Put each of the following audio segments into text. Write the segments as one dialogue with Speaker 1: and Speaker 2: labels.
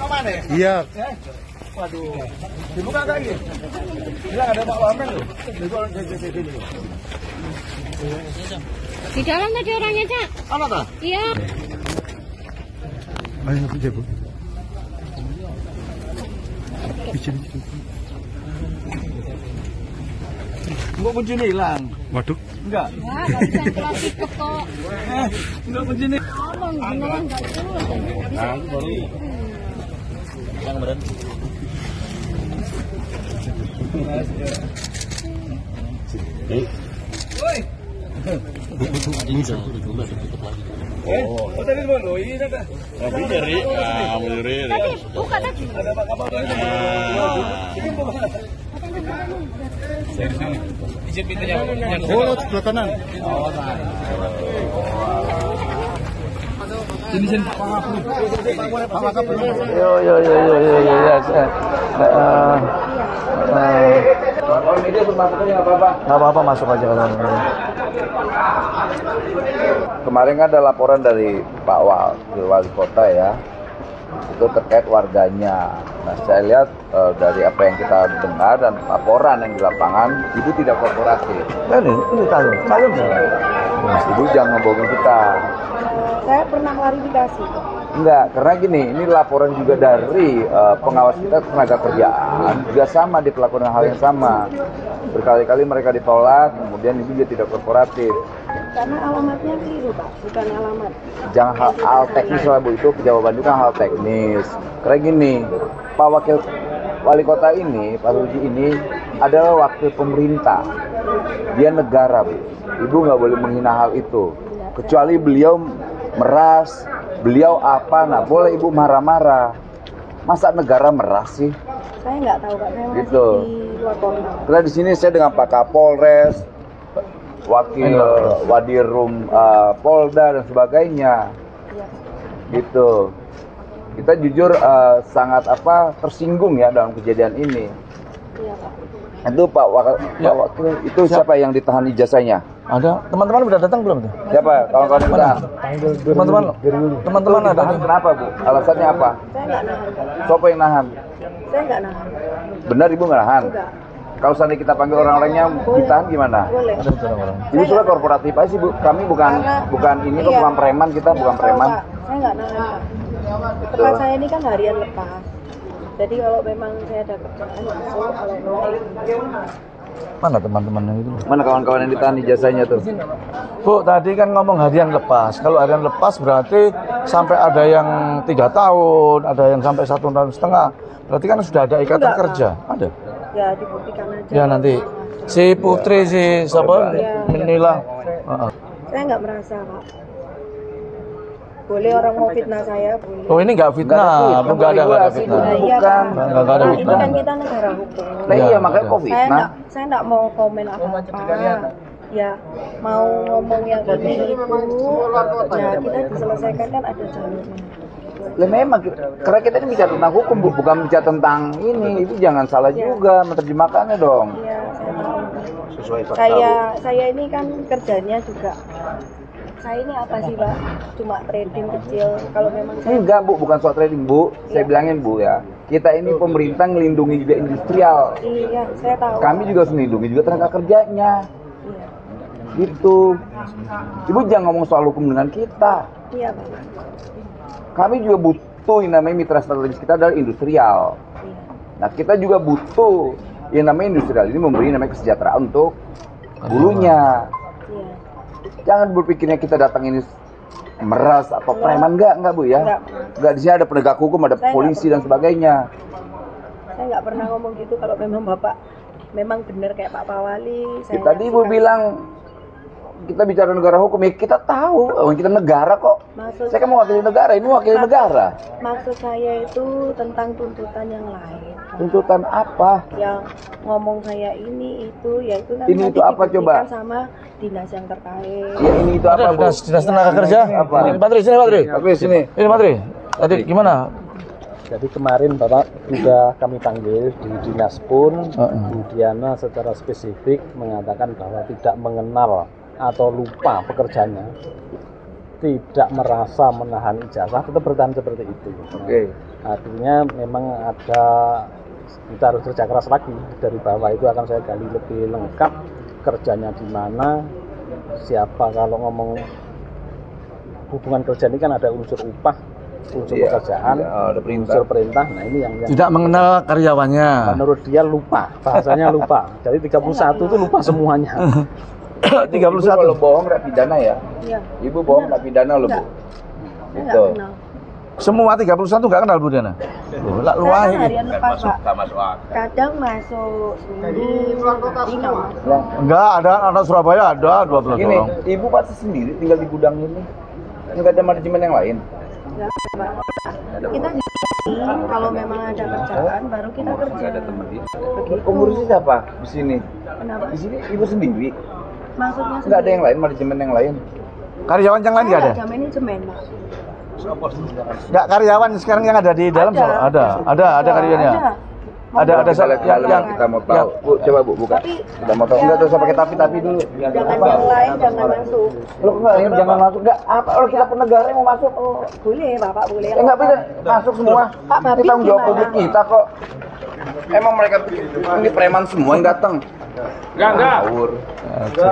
Speaker 1: mana?
Speaker 2: Iya.
Speaker 1: Waduh. Dibuka kan ini? Bilang ada Pak Wamen loh.
Speaker 3: Di dalam tadi orangnya, Cak.
Speaker 1: Apa tak?
Speaker 3: Iya.
Speaker 2: Ayo kerja, Bu. Bikin.
Speaker 1: Enggak kunci hilang.
Speaker 2: Waduh.
Speaker 1: Enggak.
Speaker 3: Wah, nggak bisa pelatih kok.
Speaker 1: Enggak kunci nih.
Speaker 3: Tolong, beneran nggak jelas.
Speaker 1: Nah, itu baru yang berat. Woi. Oh, tadi dulu ini ada.
Speaker 4: Tapi dari
Speaker 3: Tadi, buka tadi.
Speaker 1: Ada Pak Kapal tadi. Ini bukan. Izin pintunya.
Speaker 2: Oh, sebelah kanan.
Speaker 1: Oh, sini Pak Kapal. Yo. Media masuknya apa-apa?
Speaker 5: Nggak apa-apa, masuk aja kalau
Speaker 6: Kemarin kan ada laporan dari Pak Wali Kota ya, itu terkait warganya. Nah, saya lihat dari apa yang kita dengar dan laporan yang di lapangan, ibu tidak kooperatif.
Speaker 5: ini tahu
Speaker 6: Ibu jangan ngebohongin kita.
Speaker 7: Saya pernah klarifikasi.
Speaker 6: Enggak, karena gini, ini laporan juga dari pengawas kita tenaga kerjaan, juga sama diperlakukan hal yang sama. Berkali-kali mereka ditolak, kemudian ibu juga tidak kooperatif.
Speaker 7: Karena alamatnya keliru, Pak, bukan alamat.
Speaker 6: Jangan hal teknis lah Bu, itu jawaban juga hal teknis. Karena gini, Pak Wakil Wali Kota ini, Pak Ruji ini adalah wakil pemerintah. Dia negara Bu, ibu nggak boleh menghina hal itu. Kecuali beliau meras, beliau apa, nggak boleh ibu marah-marah. Masa negara meras sih?
Speaker 7: Saya nggak tahu, Pak, saya masih
Speaker 6: Gitu.
Speaker 7: di luar kota.
Speaker 6: Karena di sini saya dengan Pak Kapolres, Wakil Wadirum Polda dan sebagainya,
Speaker 7: Iya.
Speaker 6: gitu. Kita jujur sangat tersinggung ya dalam kejadian ini.
Speaker 7: Iya, Pak.
Speaker 6: Itu Pak Wakil itu siapa yang ditahan ijazahnya?
Speaker 5: ada. Teman-teman udah datang belum tuh?
Speaker 6: Siapa? Kawan-kawan yang ditahan?
Speaker 5: Teman-teman ada.
Speaker 6: Ditahan kenapa Bu? Alasannya apa?
Speaker 7: Saya nggak nahan.
Speaker 6: Siapa yang nahan?
Speaker 7: Saya nggak nahan.
Speaker 6: Benar Ibu nggak nahan?
Speaker 7: Enggak.
Speaker 6: Kalau seandainya kita panggil orang lainnya ditahan gimana?
Speaker 7: Boleh.
Speaker 6: Ibu sudah korporatif aja sih Bu. Kami bukan ini kok,
Speaker 7: Iya.
Speaker 6: bukan preman, kita bukan
Speaker 7: Nggak tahu,
Speaker 6: preman.
Speaker 7: Pak. Saya nggak nahan, Pak. Tempat saya ini kan harian lepas. Jadi kalau memang saya ada kerjaan masuk, kalau mau
Speaker 5: Mana teman-temannya itu?
Speaker 6: Mana kawan-kawan yang ditahan ijazahnya tuh?
Speaker 5: Bu, tadi kan ngomong harian lepas. Kalau harian lepas berarti sampai ada yang 3 tahun, ada yang sampai 1,5 tahun. Berarti kan sudah ada ikatan
Speaker 7: Enggak,
Speaker 5: kerja. Ada.
Speaker 7: ya dibuktikan aja.
Speaker 5: Ya nanti si Putri si siapa?
Speaker 7: Iya.
Speaker 5: Inilah.
Speaker 7: Saya nggak merasa, Pak. Boleh orang mau fitnah saya, boleh.
Speaker 5: Oh, ini nggak fitnah, enggak ada fitnah.
Speaker 7: Nah, iya,
Speaker 6: Bukan.
Speaker 7: Pak.
Speaker 5: Nggak ada
Speaker 7: Nah, ini
Speaker 5: fitnah.
Speaker 7: kan kita negara hukum.
Speaker 6: Nah iya
Speaker 5: Ya,
Speaker 6: makanya
Speaker 5: ya.
Speaker 6: COVID. Nah,
Speaker 7: Saya nggak mau komen apa-apa. Ya mau ngomong yang ini itu, ya kita diselesaikan kan ada jalurnya.
Speaker 6: lah memang karena kita ini bicara tentang hukum Bu, bukan bicara tentang ini. Itu jangan salah juga menerjemahkannya dong.
Speaker 7: Iya, saya tahu.
Speaker 6: Sesuai fakta. Bu.
Speaker 7: Saya ini kan kerjanya juga. Saya ini apa sih, Pak? Cuma trading kecil. Kalau memang saya
Speaker 6: Enggak Bu, bukan soal trading Bu. Saya bilangin Bu ya. Kita ini pemerintah ngelindungi juga industrial.
Speaker 7: iya, saya tahu.
Speaker 6: Kami juga harus melindungi juga tenaga kerjanya.
Speaker 7: Iya,
Speaker 6: Gitu. Ibu jangan ngomong soal hukum dengan kita.
Speaker 7: iya, Pak.
Speaker 6: Kami juga butuh yang namanya mitra strategis kita adalah industrial.
Speaker 7: Iya.
Speaker 6: Nah kita juga butuh yang namanya industrial ini memberi namanya kesejahteraan untuk burunya.
Speaker 7: Iya.
Speaker 6: Jangan berpikirnya kita datang ini meras atau preman, enggak Bu ya. Enggak, di sini ada penegak hukum, ada
Speaker 7: Saya
Speaker 6: polisi
Speaker 7: nggak
Speaker 6: dan sebagainya.
Speaker 7: Saya nggak pernah ngomong gitu kalau memang Bapak memang benar kayak Pak Wali. Saya
Speaker 6: Tadi Ibu
Speaker 7: nyaksikan.
Speaker 6: bilang kita bicara negara hukum, ya kita tahu, kita negara kok.
Speaker 7: Maksud
Speaker 6: Saya kan mewakili negara, ini mewakili negara.
Speaker 7: Maksud saya itu tentang tuntutan yang lain.
Speaker 6: Tuntutan apa?
Speaker 7: Yang ngomong saya ini itu, ya itu nanti
Speaker 6: Ini itu apa,
Speaker 7: dibuktikan
Speaker 6: coba?
Speaker 7: sama dinas yang terkait.
Speaker 6: Ya ini itu apa Bu?
Speaker 5: Dinas tenaga kerja.
Speaker 6: Apa?
Speaker 5: Ini Patri sini Patri.
Speaker 6: Tapi sini.
Speaker 5: Ini Patri. Tadi gimana?
Speaker 8: Jadi kemarin Bapak sudah kami panggil di dinas pun, Bu Diana secara spesifik mengatakan bahwa tidak mengenal atau lupa pekerjaannya, tidak merasa menahan ijazah, tetap bertahan seperti itu.
Speaker 6: Oke.
Speaker 8: Artinya memang ada, kita harus kerja keras lagi dari bawah. Itu akan saya gali lebih lengkap, kerjanya di mana, siapa. Kalau ngomong hubungan kerja ini kan ada unsur upah, unsur pekerjaan,
Speaker 6: ada
Speaker 8: unsur perintah. Nah ini yang
Speaker 5: Tidak mengenal karyawannya.
Speaker 8: menurut dia lupa, bahasanya lupa. Jadi 31 itu lupa semuanya.
Speaker 6: 31 kalau bohong nggak pidana ya?
Speaker 7: Iya.
Speaker 6: Ibu bohong nggak pidana loh Bu.
Speaker 7: Enggak
Speaker 6: Gitu.
Speaker 7: kenal.
Speaker 5: Semua 31 nggak kenal Bu Diana? Loh, lah
Speaker 7: Saya
Speaker 5: luahi.
Speaker 7: kan harian lepas Pak.
Speaker 6: masuk akal.
Speaker 7: Kadang masuk seminggu, tapi nggak masuk.
Speaker 5: Enggak, ada anak Surabaya ada 12
Speaker 6: Gini,
Speaker 5: orang.
Speaker 6: ibu pasti sendiri tinggal di gudang ini. Nggak ada manajemen yang lain.
Speaker 7: Nggak ada, Pak. Kita di sini kalau memang ada kerjaan baru kita kerja. Begitu.
Speaker 6: Pengurusnya siapa di sini?
Speaker 7: Kenapa?
Speaker 6: Di sini ibu sendiri.
Speaker 7: Maksudnya
Speaker 6: Nggak ada yang lain, manajemen yang lain.
Speaker 5: Karyawan yang lain nggak ada?
Speaker 7: Ada manajemen, Pak.
Speaker 5: Nggak karyawan sekarang yang ada di dalam soal? Ada karyawannya. Ada yang
Speaker 6: kita mau tahu. Bu, coba Bu buka. Kita mau tahu. Enggak usah pakai tapi dulu.
Speaker 7: Jangan yang lain jangan masuk.
Speaker 6: Lo enggak jangan masuk. Enggak apa kalau kita penegara yang mau masuk.
Speaker 7: Oh, boleh, Bapak boleh.
Speaker 6: Enggak bisa masuk semua.
Speaker 7: Pak Babi
Speaker 6: Kita tanggung jawab
Speaker 7: gimana?
Speaker 6: publik kita kok. Emang mereka ini preman semua yang datang. Enggak. Ngawur.
Speaker 5: Aja.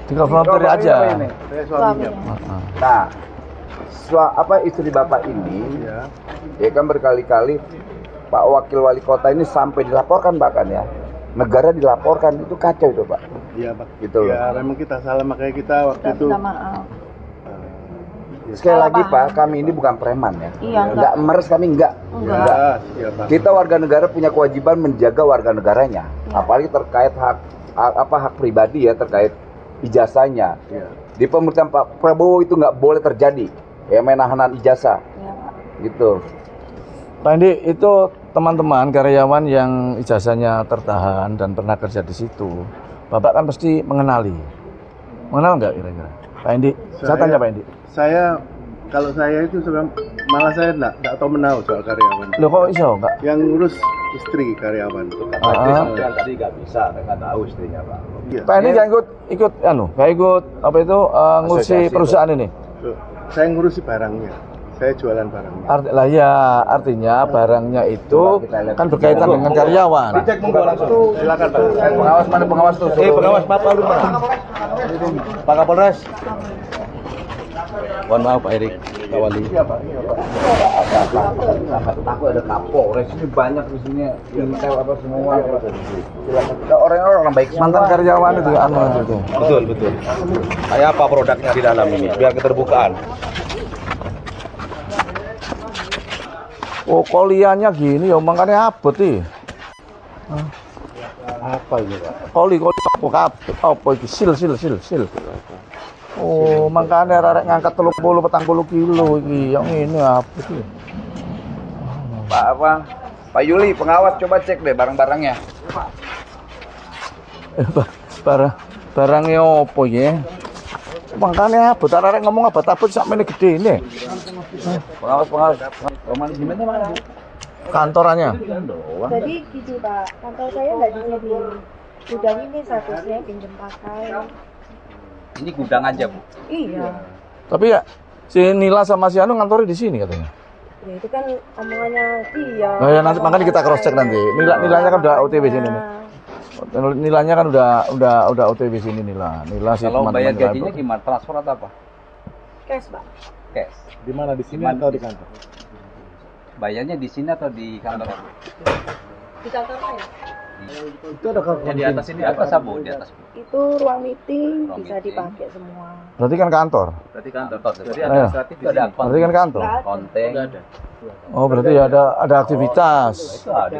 Speaker 5: Tinggal volunteer aja.
Speaker 7: Suaminya.
Speaker 6: Nah, istri Bapak ini ya kan berkali-kali Pak Wakil Wali Kota ini sampai dilaporkan bahkan ya. Negara dilaporkan, itu kacau itu Pak.
Speaker 2: Iya Pak.
Speaker 6: Gitu loh.
Speaker 2: Ya memang kita salah, makanya kita waktu
Speaker 7: Kita
Speaker 2: itu
Speaker 7: minta maaf.
Speaker 6: Sekali lagi
Speaker 7: Salah
Speaker 6: Pak, kami ini bukan preman ya.
Speaker 7: Iya,
Speaker 6: Enggak meres kami enggak.
Speaker 7: Enggak.
Speaker 2: ya Pak.
Speaker 6: Kita warga negara punya kewajiban menjaga warga negaranya. Apalagi terkait hak pribadi ya, terkait ijazahnya.
Speaker 2: Iya.
Speaker 6: Di pemerintahan Pak Prabowo itu nggak boleh terjadi. Ya menahanan ijazah.
Speaker 7: Iya, Pak.
Speaker 6: Gitu.
Speaker 5: Pak Indi, itu teman-teman karyawan yang ijazahnya tertahan dan pernah kerja di situ, Bapak kan pasti mengenali. Mengenal nggak kira-kira? Pak Indi, saya tanya Pak Indi.
Speaker 2: Kalau saya itu sebenarnya malah saya enggak tahu menau soal karyawan.
Speaker 5: Loh kok iso enggak?
Speaker 2: Yang ngurus istri karyawan.
Speaker 6: Tadi nggak bisa, nggak tahu istrinya Pak.
Speaker 2: Iya.
Speaker 5: Pak Indi nggak ikut apa itu ngurusi
Speaker 6: Asosiasi
Speaker 5: perusahaan ini?
Speaker 2: Loh, saya ngurusi barangnya. Saya jualan barangnya.
Speaker 5: Artinya barangnya itu kan berkaitan dengan karyawan.
Speaker 6: Dicek monggo langsung. Silakan Pak. Pengawas mana pengawas tuh?
Speaker 1: Pengawas Bapak lu Pak. Pak Kapolres.
Speaker 5: Mohon maaf Pak Erik, Pak Wali.
Speaker 6: Aku ada Kapolres ini banyak di sini. Intel apa semua. Silakan. Orang baik
Speaker 5: Mantan karyawan itu anu itu.
Speaker 1: Betul. Kayak apa produknya di dalam ini? Biar keterbukaan.
Speaker 5: Oh, koliannya gini ya, makanya abot sih.
Speaker 2: Apa ini Pak?
Speaker 5: Koli apa itu? Sil. Oh, makanya arek ngangkat 30-40 kilo iki. Yang ini apa sih?
Speaker 6: Pak Yuli, pengawas coba cek deh barang-barangnya.
Speaker 5: Barangnya apa ya? Makanya abot arek ngomong abot sampe gede ini.
Speaker 6: Pengawas. Manajemennya mana?
Speaker 5: Kantorannya.
Speaker 7: Jadi gitu Pak, kantor saya nggak di sini. Gudang ini statusnya pinjam pakai.
Speaker 6: Ini gudang aja Bu.
Speaker 7: Iya.
Speaker 5: Tapi ya si Nila sama si Anu ngantori di sini katanya.
Speaker 7: Ya itu kan omongannya dia.
Speaker 5: Nah, ya nanti makanya kita cross check nanti. Nilanya kan udah OTW sini nih. Nilainya kan udah OTW sini Nila si
Speaker 6: Kalau
Speaker 5: teman-teman
Speaker 6: bayar
Speaker 5: driver.
Speaker 6: gajinya gimana? Transfer atau apa?
Speaker 7: Cash Pak.
Speaker 6: Cash.
Speaker 2: Di mana, di sini atau di kantor?
Speaker 6: Bayarnya di sini atau di kantor?
Speaker 7: Di kantor saya.
Speaker 2: Itu ada
Speaker 6: Ya, di atas ini apa Bu? Di atas.
Speaker 7: Itu ruang meeting
Speaker 6: Ruang
Speaker 7: bisa
Speaker 6: meeting.
Speaker 7: dipakai semua.
Speaker 5: Berarti kan kantor.
Speaker 6: Berarti kantor. Jadi
Speaker 5: Ayo.
Speaker 6: administratif itu ada apa?
Speaker 5: Berarti kan kantor.
Speaker 7: Nggak ada.
Speaker 6: Konten.
Speaker 5: Oh, berarti ya ada aktivitas.
Speaker 6: Itu ada.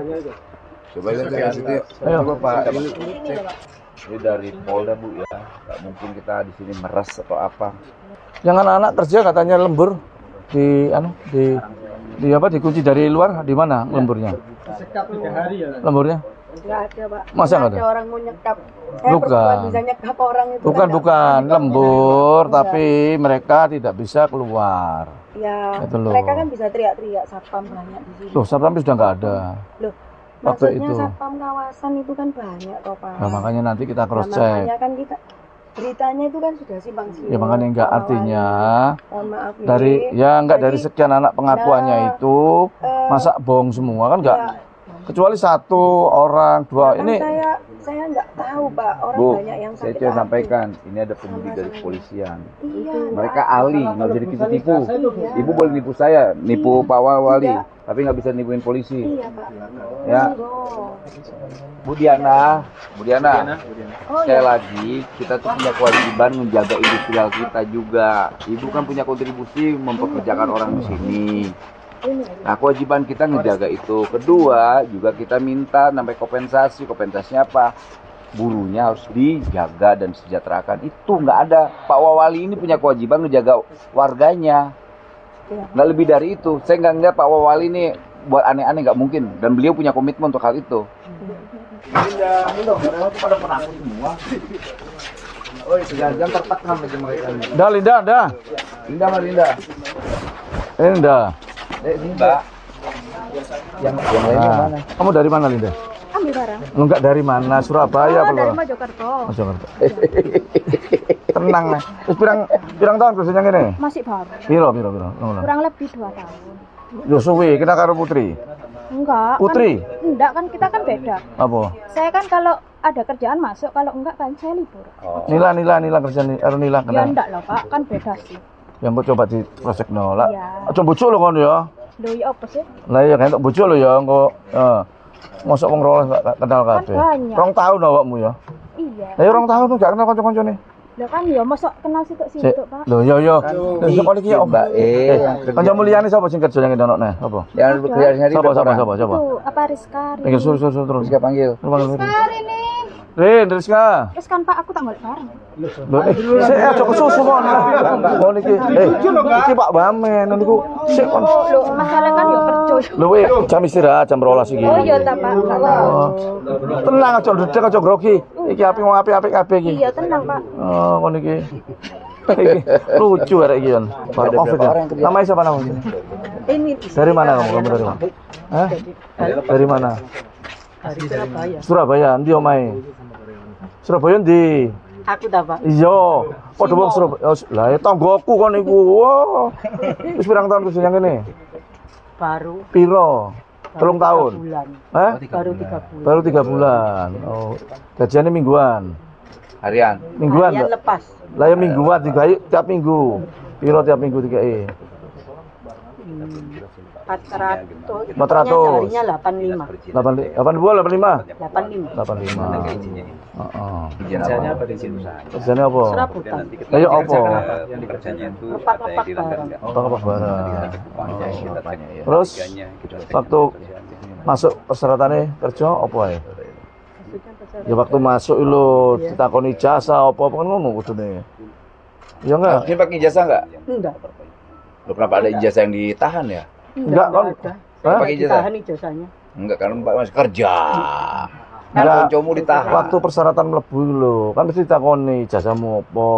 Speaker 6: Coba lihat dari situ.
Speaker 5: Ayo.
Speaker 6: Coba Pak.
Speaker 7: Ini ya Pak.
Speaker 6: Ini dari Polda Bu ya. Nggak mungkin kita di sini meres atau apa.
Speaker 5: Yang anak-anak kerja katanya lembur di dikunci dari luar, di mana lemburnya? Lemburnya?
Speaker 7: Nggak ada Pak.
Speaker 5: Masa nggak
Speaker 7: Nggak
Speaker 5: ada?
Speaker 7: orang mau nyekap.
Speaker 5: Bukan.
Speaker 7: Perempuan bisa nyekap orang itu.
Speaker 5: Bukan lembur,
Speaker 7: Enggak.
Speaker 5: tapi mereka tidak bisa keluar.
Speaker 7: Ya,
Speaker 5: Itu loh.
Speaker 7: mereka kan bisa teriak-teriak satpam banyak di sini.
Speaker 5: Loh, satpam sudah nggak ada.
Speaker 7: Loh,
Speaker 5: Waktu
Speaker 7: maksudnya
Speaker 5: itu.
Speaker 7: satpam kawasan itu kan banyak toh Pak.
Speaker 5: Nah, makanya nanti kita
Speaker 7: Nah,
Speaker 5: cross check.
Speaker 7: makanya kan kita beritanya itu kan sudah simpang siur.
Speaker 5: Ya makanya enggak artinya
Speaker 7: Mohon maaf ini.
Speaker 5: dari ya enggak dari
Speaker 7: Jadi,
Speaker 5: sekian anak pengakuannya itu masa bohong semua kan enggak. Kecuali satu orang, dua
Speaker 7: kan
Speaker 5: ini
Speaker 7: saya nggak tahu Pak, orang
Speaker 6: Bu,
Speaker 7: banyak yang
Speaker 6: saya
Speaker 7: sakit
Speaker 6: coba
Speaker 7: hati.
Speaker 6: sampaikan, ini ada penyidik dari kepolisian.
Speaker 7: Iya.
Speaker 6: Mereka ahli, nggak bisa ditipu. Ibu boleh nipu saya, nipu Pak Wali, tapi nggak bisa nipuin polisi.
Speaker 7: Iya Pak.
Speaker 6: Ya,
Speaker 7: Monggo.
Speaker 6: Bu Diana,
Speaker 7: Oh
Speaker 6: sekali
Speaker 7: iya.
Speaker 6: lagi kita tuh punya kewajiban menjaga industrial kita juga. Ibu kan punya kontribusi mempekerjakan orang di sini. Nah, kewajiban kita ngejaga itu. Kedua, juga kita minta sampai kompensasi. Kompensasinya apa? Burunya harus dijaga dan sejahterakan. Itu nggak ada. Pak Wali ini punya kewajiban ngejaga warganya. Nggak lebih dari itu. Saya nggak ngeliat Pak Wali ini buat aneh-aneh, nggak mungkin. Dan beliau punya komitmen untuk hal itu. Pada penakut semua. Oh, jangan tertekan lagi mereka.
Speaker 5: dah Linda, dah.
Speaker 6: Linda, Mbak Linda.
Speaker 5: Ini dah.
Speaker 6: Mbak. Yang lainnya
Speaker 5: Nah,
Speaker 6: mana?
Speaker 5: kamu dari mana Linda?
Speaker 7: Ambil barang.
Speaker 5: Enggak dari mana? Surabaya apa
Speaker 7: Dari
Speaker 5: luar?
Speaker 7: Mojokerto.
Speaker 5: Mojokerto. Tenang nih. Terus pirang tahun kerjanya gini?
Speaker 7: Masih baru.
Speaker 5: Piro.
Speaker 7: Kurang lebih 2 tahun.
Speaker 5: Yo suwi, kita karo Putri.
Speaker 7: Enggak.
Speaker 5: Putri?
Speaker 7: Kan, enggak kan kita kan beda.
Speaker 5: Apa?
Speaker 7: Saya kan kalau ada kerjaan masuk, kalau enggak kan saya libur.
Speaker 5: Nila kerja nih, Nila
Speaker 7: Ya
Speaker 5: kenal.
Speaker 7: enggak loh Pak, kan beda sih.
Speaker 5: Yang mau coba di prosek nolak.
Speaker 7: Iya.
Speaker 5: Aja bojo lho kon ya.
Speaker 7: Loh ya apa sih?
Speaker 5: Lah ya kan tok bojo lho ya engko mosok wong rolas gak kenal kabeh.
Speaker 7: banyak.
Speaker 5: 2 tahun awakmu ya.
Speaker 7: Iya.
Speaker 5: Lah ya 2 tahun gak kenal kanca-kancane.
Speaker 7: Lah kan ya mosok kenal situ-situ Pak.
Speaker 5: Lho ya ya. Lho kok iki ya
Speaker 6: Mbak
Speaker 5: kancamu liyane sapa sing kerja nang ndonokne? Apa?
Speaker 6: Yang bekerja di
Speaker 5: Sapa?
Speaker 7: Itu apa Rizka?
Speaker 5: Tinggal suruh terus.
Speaker 6: Bisa panggil.
Speaker 7: Hari ini.
Speaker 5: Rizka.
Speaker 7: Terus kan Pak aku tak balik bareng.
Speaker 5: Lho, saya aja kesusu kon. Kon iki. Iki Pak Bamen niku sik kon.
Speaker 7: Loh, masalah kan ya kerja.
Speaker 5: Lho jam istirahat jam 12 iki.
Speaker 7: Oh iya ta Pak.
Speaker 5: Oh. Tenang aja ndredeg aja grogi. Iki api wong apik-apik kabeh iki.
Speaker 7: Iya tenang Pak.
Speaker 5: Oh, kon iki. Lucu arek iki kon. Pak Covid ya. Namanya siapa namanya?
Speaker 7: Ini
Speaker 5: Dari mana kamu dari mana? Hah? Dari mana?
Speaker 7: dari Surabaya.
Speaker 5: Surabaya, ndi omahe? Surabaya ndi?
Speaker 7: Aku ta Pak.
Speaker 5: Iya, padha wong Surabaya. Oh, lah ya tanggoku kon iku. Wah. Wis pirang tahun kerja kene?
Speaker 7: Baru
Speaker 5: Piro? 3 tahun.
Speaker 7: bulan.
Speaker 5: Hah?
Speaker 7: Baru 3 bulan.
Speaker 5: Baru 3 bulan. Oh, gajiannya mingguan.
Speaker 6: Harian.
Speaker 5: Mingguan,
Speaker 7: Harian
Speaker 5: Mbak?
Speaker 7: lepas.
Speaker 5: Lah ya mingguan digawe tiap minggu. Piro tiap minggu digawe?
Speaker 7: 400.
Speaker 5: 400.
Speaker 7: Harinya 85.
Speaker 5: 85.
Speaker 7: 85.
Speaker 5: Heeh.
Speaker 1: Kerjanya apa di situ?
Speaker 5: Kerjanya apa?
Speaker 7: Serabutan.
Speaker 5: Lah ya apa?
Speaker 1: Yang dikerjanya itu
Speaker 7: Ngepak-ngepak barang.
Speaker 5: Apa barang. Terus waktu masuk persyaratannya kerja apa ya? Ya waktu masuk lu ditakoni jasa apa kan ngono kudune. Ya enggak?
Speaker 6: Ini pakai ijazah nggak?
Speaker 7: Enggak.
Speaker 6: Loh, kenapa ada ijazah yang ditahan ya?
Speaker 5: Enggak kan?
Speaker 7: ada.
Speaker 5: Hah?
Speaker 6: Pakai ijazah?
Speaker 7: Ditahan ijazahnya.
Speaker 6: Enggak, karena Mbak masih kerja.
Speaker 5: Enggak.
Speaker 6: Kan koncomu ditahan.
Speaker 5: Waktu persyaratan mlebu lho, kan mesti ditakoni jasamu apa.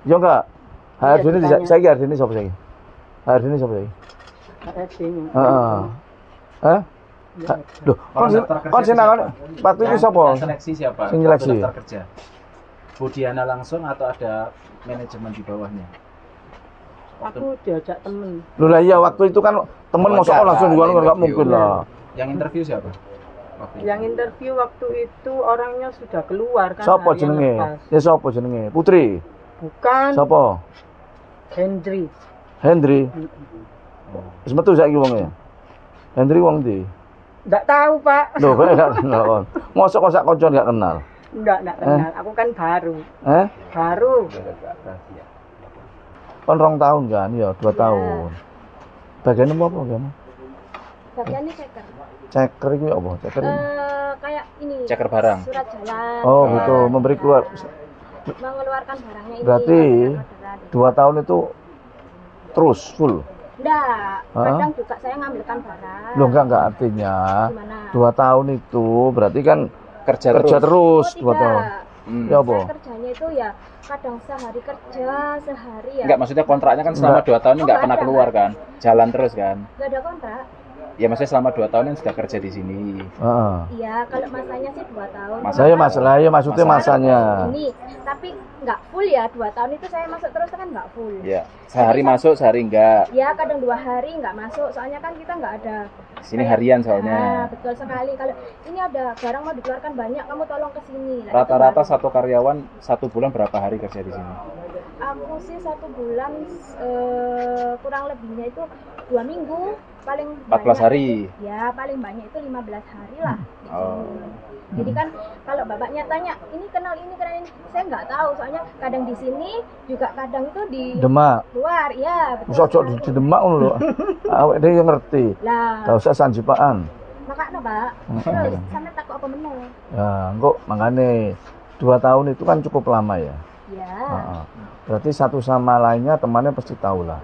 Speaker 5: Ya enggak? HRD ini
Speaker 7: ditanya.
Speaker 5: saiki HRD ini sapa saiki? HRD ini sapa saiki?
Speaker 7: HRD-nya.
Speaker 5: Heeh. Hah? Loh, kon sing nangani waktu itu sapa?
Speaker 1: Seleksi siapa?
Speaker 5: Sing nyeleksi.
Speaker 1: Daftar kerja. Bu Diana langsung atau ada manajemen di bawahnya?
Speaker 7: Aku diajak temen.
Speaker 5: Lho lah iya waktu itu kan temen mosok langsung jual enggak mungkin lah.
Speaker 1: Yang interview siapa? Waktu itu?
Speaker 7: Yang interview waktu itu orangnya sudah keluar kan.
Speaker 5: Sapa
Speaker 7: harian
Speaker 5: jenenge?
Speaker 7: lepas.
Speaker 5: Ya sapa jenenge? Putri.
Speaker 7: Bukan.
Speaker 5: Sapa?
Speaker 7: Hendry.
Speaker 5: Hendri. Wis metu saiki wonge. Hendri wong ndi?
Speaker 7: Enggak tahu, Pak.
Speaker 5: Lho, kok enggak kenal kon. Mosok kok sak kanca enggak kenal.
Speaker 7: Enggak kenal. Aku kan baru. Baru.
Speaker 5: Kon 2 tahun kan? Ya, 2 tahun. Bagian apa bagian?
Speaker 3: Bagiannya ceker.
Speaker 5: Ceker iki apa? Ceker.
Speaker 3: Kayak ini.
Speaker 6: Ceker barang.
Speaker 3: Surat jalan.
Speaker 5: Oh, gitu. Memberi keluar.
Speaker 3: Mengeluarkan barangnya ini.
Speaker 5: Berarti
Speaker 3: orderan.
Speaker 5: 2 tahun itu terus full.
Speaker 3: Enggak. Kadang juga saya ngambilkan barang.
Speaker 5: Loh enggak artinya
Speaker 3: Gimana?
Speaker 5: 2 tahun itu berarti kan
Speaker 6: Kerja
Speaker 5: terus
Speaker 3: Oh,
Speaker 5: 2 tahun.
Speaker 3: tidak.
Speaker 5: Ya apa?
Speaker 3: Saya kerjanya itu ya kadang sehari kerja, sehari ya.
Speaker 6: Enggak, maksudnya kontraknya kan selama 2 tahun ini
Speaker 3: Oh,
Speaker 6: enggak
Speaker 3: nggak
Speaker 6: pernah
Speaker 3: ada.
Speaker 6: keluar kan? Jalan terus kan?
Speaker 3: Enggak ada kontrak.
Speaker 6: Ya maksudnya selama 2 tahun yang sudah kerja di sini.
Speaker 7: Iya, kalau masanya sih 2 tahun.
Speaker 5: Saya masalahnya maksudnya masanya.
Speaker 7: Ini, tapi nggak full ya 2 tahun itu saya masuk terus kan nggak full.
Speaker 6: Ya, sehari masuk, sehari enggak.
Speaker 7: Ya, kadang 2 hari nggak masuk, soalnya kan kita nggak ada.
Speaker 6: Sini harian soalnya.
Speaker 7: Betul sekali. Kalau ini ada barang mau dikeluarkan banyak, kamu tolong ke sini.
Speaker 6: Rata-rata satu karyawan 1 bulan berapa hari kerja di sini?
Speaker 7: Aku sih 1 bulan kurang lebihnya itu 2 minggu paling
Speaker 6: 14 hari.
Speaker 7: Ya, paling banyak itu 15 hari lah.
Speaker 6: Oh.
Speaker 7: Jadi kan kalau bapaknya tanya, ini kenal ini, saya nggak tahu. Soalnya kadang di sini juga kadang itu di
Speaker 5: Demak.
Speaker 7: luar, ya betul.
Speaker 5: Cocok di Demak lho. Awak dia ngerti.
Speaker 7: Lah,
Speaker 5: Gak usah sanjipaan.
Speaker 7: makanya Pak, terus sampai takut apa meneh.
Speaker 5: Ya, kok makanya 2 tahun itu kan cukup lama ya.
Speaker 7: Ya.
Speaker 5: Berarti satu sama lainnya temannya pasti tahu lah.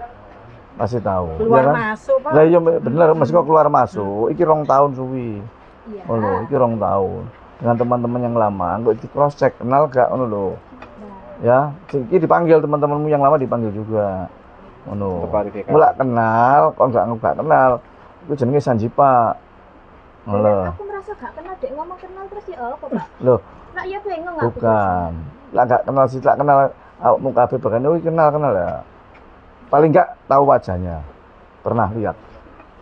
Speaker 5: Pasti tahu.
Speaker 3: Keluar
Speaker 5: ya kan?
Speaker 3: masuk, Pak.
Speaker 5: Lah iya bener, mesti kok keluar masuk. Iki 2 tahun suwi.
Speaker 7: Iya.
Speaker 5: Oh lho, iki 2 tahun. Dengan teman-teman yang lama, kok di cross check kenal gak ngono lho. Ya, iki dipanggil teman-temanmu yang lama dipanggil juga. Ngono. Mulak kenal, kok enggak kenal. Iku jenenge Sanjipa. Ngono.
Speaker 7: Aku merasa gak kenal, dek ngomong kenal terus ya apa, Pak?
Speaker 5: Loh,
Speaker 7: Nah, iya bingung aku.
Speaker 5: bukan. Lah enggak kenal sih, tak kenal awakmu kabeh bahkan oh kenal ya. Paling enggak tahu wajahnya. Pernah lihat.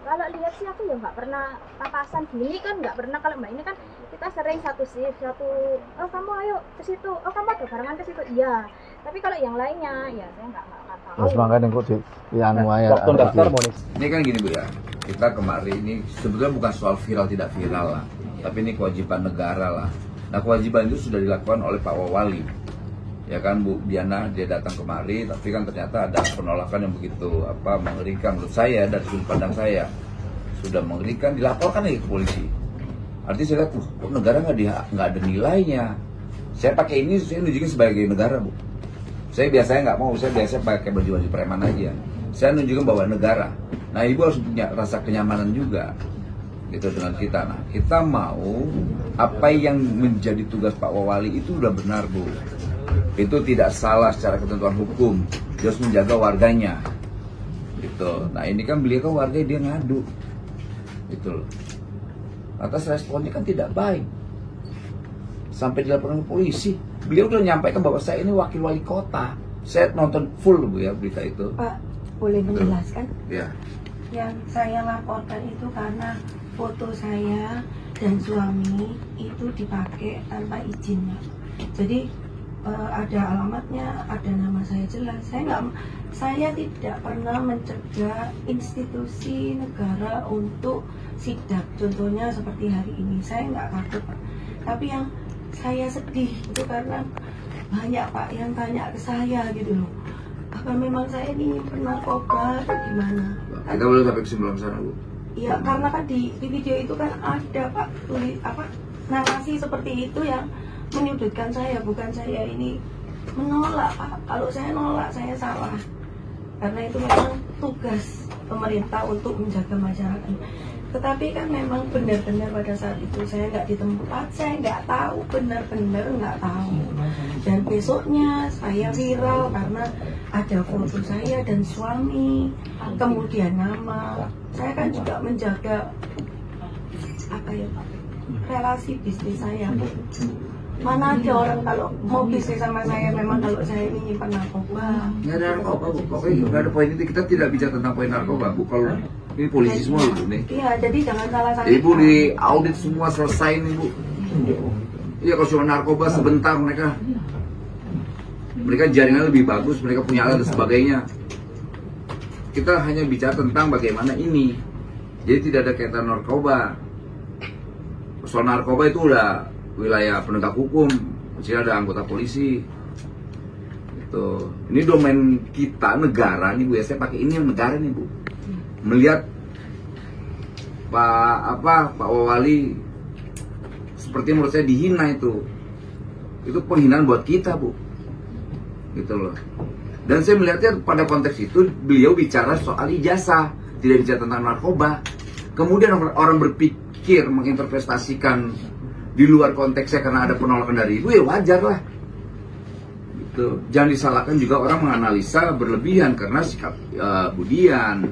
Speaker 7: Kalau lihat sih aku ya nggak pernah papasan gini kan, nggak pernah. Kalau mbak ini kan kita sering satu shift, oh kamu ayo ke situ, oh kamu ada barengan ke situ, iya. Tapi kalau yang lainnya ya saya nggak tahu.
Speaker 5: Terus makanya kok di anu aja.
Speaker 6: Waktu daftar mau nih.
Speaker 4: Ini kan gini Bu ya, kita kemarin ini sebetulnya bukan soal viral tidak viral lah, tapi ini kewajiban negara lah. Nah kewajiban itu sudah dilakukan oleh Pak Wawali. Ya kan Bu Diana, dia datang kemari, tapi kan ternyata ada penolakan yang begitu mengerikan menurut saya dari sudut pandang saya. Sudah mengerikan, dilaporkan lagi ke polisi. Artinya saya lihat, kok negara nggak ada nilainya. Saya pakai ini, saya nunjukin sebagai negara Bu. Saya biasanya nggak mau, saya biasa pakai baju-baju preman aja. Saya nunjukin bahwa negara. Nah ibu harus punya rasa kenyamanan juga gitu dengan kita. Nah kita mau apa yang menjadi tugas Pak Wawali itu udah benar Bu. Itu tidak salah secara ketentuan hukum. Dia harus menjaga warganya gitu. Nah ini kan beliau kan warga dia ngadu gitu loh. Atas responnya kan tidak baik, sampai dilaporkan ke polisi. Beliau udah menyampaikan bahwa saya ini wakil wali kota. Saya nonton full Bu ya berita itu.
Speaker 7: Pak, boleh menjelaskan?
Speaker 4: Ya.
Speaker 7: Yang saya laporkan itu karena foto saya dan suami itu dipakai tanpa izin. Jadi ada alamatnya, ada nama saya jelas. Saya tidak pernah mencegah institusi negara untuk sidak. Contohnya seperti hari ini, saya nggak takut Pak. Tapi yang saya sedih itu karena banyak Pak yang tanya ke saya gitu loh. Apa memang saya ini pernah narkoba atau gimana?
Speaker 4: Kita boleh sampai kesimpulan sana Bu.
Speaker 7: Iya, karena kan di video itu kan ada Pak narasi seperti itu yang menyudutkan saya, bukan saya ini menolak Pak. Kalau saya nolak saya salah, karena itu memang tugas pemerintah untuk menjaga masyarakat. Tetapi kan memang benar-benar pada saat itu saya nggak di tempat, saya nggak tahu, benar-benar nggak tahu. Dan besoknya saya viral karena ada foto saya dan suami, kemudian nama. Saya kan juga menjaga relasi bisnis saya. Mana ada orang kalau mau bisnis sama saya, memang kalau saya ini nyimpan narkoba.
Speaker 4: Nggak ada narkoba Bu, pokoknya nggak ada poin itu. Kita tidak bicara tentang poin narkoba Bu. Kalau ini polisi semua Bu nih.
Speaker 7: Iya, jadi jangan salah sangka.
Speaker 4: Ibu di audit semua selesai nih Bu. Iya kalau cuma narkoba sebentar mereka jaringan lebih bagus, mereka punya alat dan sebagainya. Kita hanya bicara tentang bagaimana ini. Jadi tidak ada kaitan narkoba. Soal narkoba itu udah wilayah penegak hukum, masih ada anggota polisi. Gitu. Ini domain kita negara nih Bu ya, saya pakai ini yang negara nih Bu. Melihat Pak Wawali seperti menurut saya dihina itu penghinaan buat kita Bu, gitu loh. Dan saya melihatnya pada konteks itu beliau bicara soal ijazah, tidak bicara tentang narkoba. Kemudian orang berpikir menginterpretasikan di luar konteksnya karena ada penolakan dari ibu, ya wajar lah. Gitu. Jangan disalahkan juga orang menganalisa berlebihan karena sikap Budian.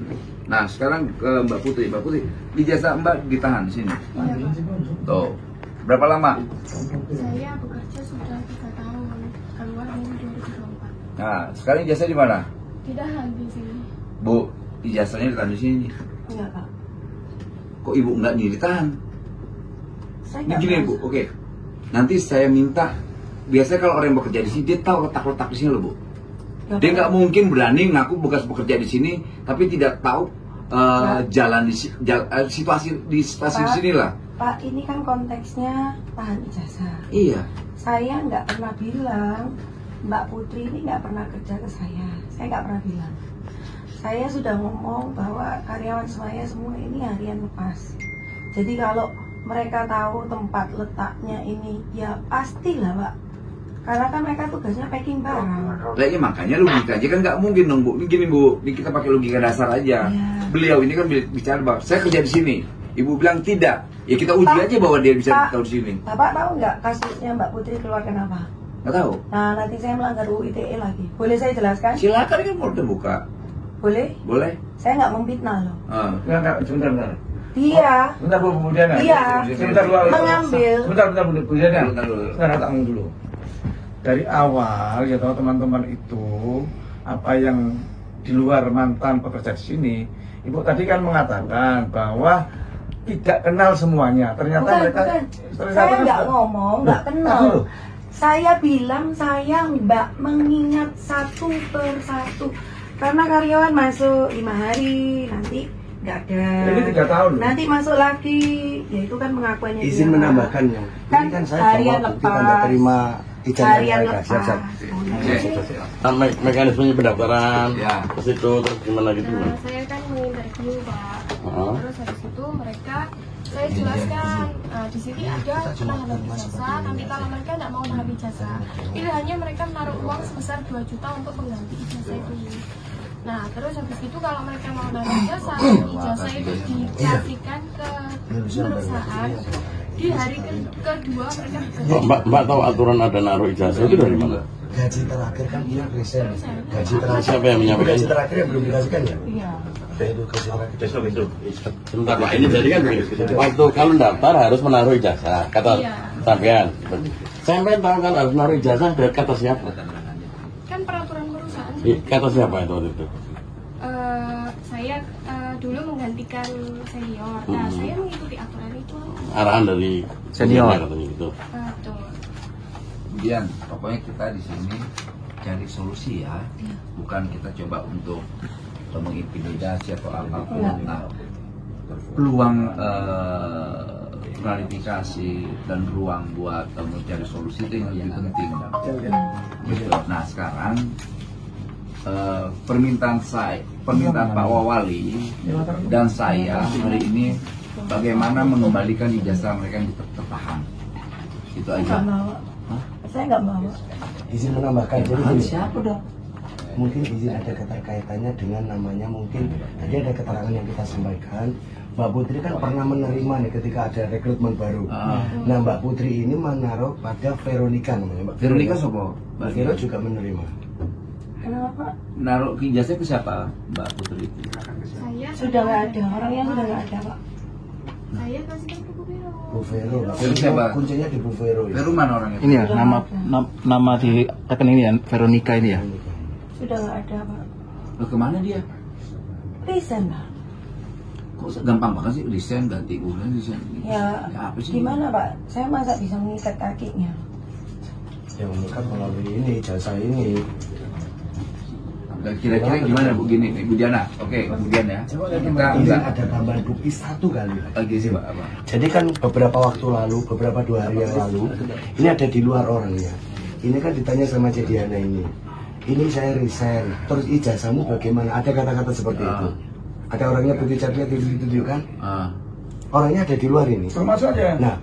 Speaker 4: Nah sekarang ke Mbak Putri. Mbak Putri, ijazah Mbak ditahan di sini. Tuh, berapa lama?
Speaker 3: Saya bekerja sudah 3 tahun, keluar minggu 2024.
Speaker 4: Nah, sekarang ijazah di mana?
Speaker 3: Ditahan di sini.
Speaker 4: Bu, ijazahnya ditahan di sini.
Speaker 7: Enggak, Pak.
Speaker 4: Kok Ibu nggak ditahan?
Speaker 7: Saya
Speaker 4: Ini
Speaker 7: nggak
Speaker 4: gini
Speaker 7: merasa.
Speaker 4: Bu, oke. Nanti saya minta, biasanya kalau orang yang bekerja di sini, dia tahu letak-letak di sini loh Bu. Dia nggak mungkin berani ngaku bekas bekerja di sini, tapi tidak tahu jalan di situasi di stasiun
Speaker 7: Pak,
Speaker 4: sini lah.
Speaker 7: Pak, ini kan konteksnya tahan ijazah.
Speaker 4: Iya.
Speaker 7: Saya nggak pernah bilang Mbak Putri ini nggak pernah kerja ke saya. Saya nggak pernah bilang. Saya sudah ngomong bahwa karyawan saya semua ini harian lepas. Jadi kalau mereka tahu tempat letaknya ini, ya pastilah Pak. Karena kan mereka tugasnya packing barang.
Speaker 4: Lah iya makanya logika aja kan nggak mungkin dong Bu. Ini gini Bu, ini kita pakai logika dasar aja.
Speaker 7: Iya.
Speaker 4: Beliau ini kan bicara bahwa saya kerja di sini. Ibu bilang tidak. Ya kita uji
Speaker 7: Pak,
Speaker 4: aja bahwa dia bisa
Speaker 7: Pak,
Speaker 4: tahu di sini.
Speaker 7: Bapak tahu nggak kasusnya Mbak Putri keluar kenapa?
Speaker 4: Nggak tahu.
Speaker 7: Nah, nanti saya melanggar UU ITE lagi. Boleh saya jelaskan?
Speaker 4: Silakan kan mau terbuka.
Speaker 7: Boleh?
Speaker 4: Boleh?
Speaker 7: Saya nggak memfitnah loh.
Speaker 5: Enggak, sebentar.
Speaker 7: Dia
Speaker 5: Bentar Bu Diana.
Speaker 7: Iya.
Speaker 5: Sebentar Bu.
Speaker 7: mengambil.
Speaker 5: Bentar Bu Diana.
Speaker 4: Bentar dulu.
Speaker 5: Sebentar tak ngomong dulu. Dari awal ya tahu teman-teman itu apa yang di luar mantan pekerja di sini, Ibu tadi kan mengatakan bahwa tidak kenal semuanya. Ternyata mereka
Speaker 7: Saya nggak ngomong, nggak kenal. Saya bilang saya nggak mengingat satu persatu. Karena karyawan masuk 5 hari, nanti nggak ada.
Speaker 5: Ini 3 tahun loh.
Speaker 7: Nanti masuk lagi, ya itu kan pengakuannya.
Speaker 2: Izin
Speaker 7: dia.
Speaker 2: menambahkannya.
Speaker 7: Kan
Speaker 2: Ini kan saya
Speaker 7: harian
Speaker 2: bawa bukti
Speaker 7: lepas.
Speaker 2: tanda terima ijazah
Speaker 7: Harian
Speaker 2: mereka.
Speaker 7: lepas.
Speaker 2: Siap-siap.
Speaker 6: Mekanismenya pendaftaran
Speaker 4: Ya.
Speaker 6: ke situ terus gimana gitu?
Speaker 3: Nah, saya kan menginterview Pak. Terus habis itu mereka saya jelaskan di sini ada penahanan ijazah. Nanti kalau mereka tidak mau menahan ijazah, pilihannya mereka menaruh uang sebesar 2 juta untuk mengganti ijazah itu. Nah, terus habis itu kalau mereka mau menahan ijazah itu dikasihkan ke perusahaan. Di hari kedua mereka
Speaker 6: Mbak tahu aturan ada naruh ijazah itu dari mana?
Speaker 2: Gaji terakhir kan dia resign. Gaji
Speaker 6: Siapa yang menyampaikan?
Speaker 2: Gaji terakhir yang belum dikasihkan ya?
Speaker 7: Iya.
Speaker 2: Itu gaji terakhir.
Speaker 6: Sebentar Pak, ini jadi kan begini. Waktu kalau daftar harus menaruh ijazah, kata sampean. Sampean tahu kan harus menaruh ijazah dari kata siapa?
Speaker 3: kan peraturan perusahaan.
Speaker 6: Kata siapa itu waktu itu?
Speaker 3: Saya dulu menggantikan senior. Nah, saya mengikuti aturan itu.
Speaker 6: Arahan dari
Speaker 5: Senior.
Speaker 6: katanya gitu.
Speaker 3: Betul.
Speaker 4: Kemudian pokoknya kita di sini cari solusi ya, bukan kita coba untuk mengintimidasi atau apapun. Nah, peluang klarifikasi dan ruang buat mencari solusi itu yang lebih penting. Gitu. Nah sekarang permintaan Pak Wawali dan saya hari ini bagaimana mengembalikan ijazah mereka yang tertahan. Itu aja.
Speaker 7: Nggak bawa. Saya nggak bawa.
Speaker 2: Izin menambahkan. Jadi gini,
Speaker 4: Siapa dong?
Speaker 2: mungkin izin ada keterkaitannya dengan namanya mungkin tadi ada keterangan yang kita sampaikan. Mbak Putri kan pernah menerima nih ketika ada rekrutmen baru. Nah Mbak Putri ini menaruh pada Veronica namanya. Mbak
Speaker 4: Veronica siapa?
Speaker 2: Mbak Vero juga menerima.
Speaker 7: Kenapa?
Speaker 4: Naruh ijazah ke siapa Mbak Putri itu?
Speaker 3: Saya
Speaker 7: Sudah nggak ada. Orangnya sudah nggak ada Pak.
Speaker 3: Saya kasih ke Bu Vero.
Speaker 2: Bu Vero. Mbak
Speaker 4: Vero siapa?
Speaker 2: Kuncinya di Bu Vero ya.
Speaker 4: Veru mana orangnya?
Speaker 5: Ini ya nama di rekening ini ya, Veronica ini ya.
Speaker 7: Sudah nggak ada Pak.
Speaker 4: Loh, kemana dia?
Speaker 7: Resign Pak.
Speaker 4: Kok gampang banget sih resign ganti ulang resign?
Speaker 7: Ya,
Speaker 4: Apa sih?
Speaker 7: gimana Pak? Saya masa bisa mengikat kakinya?
Speaker 2: Yang mengikat melalui ini jasa ini.
Speaker 4: Dan kira-kira gimana Bu gini nih Bu Diana? Oke, kemudian ya. Kita
Speaker 2: Ini
Speaker 4: enggak
Speaker 2: ada tambahan bukti satu kali.
Speaker 4: lagi sih Pak apa?
Speaker 2: Jadi kan beberapa waktu lalu, beberapa 2 hari yang lalu, ini ada di luar orangnya. Ini kan ditanya sama Cediana ini. Ini saya resign, terus ijazahmu bagaimana? Ada kata-kata seperti itu. Ada orangnya putih catnya itu kan? Orangnya ada di luar ini.
Speaker 5: Termasuk aja.
Speaker 2: Nah,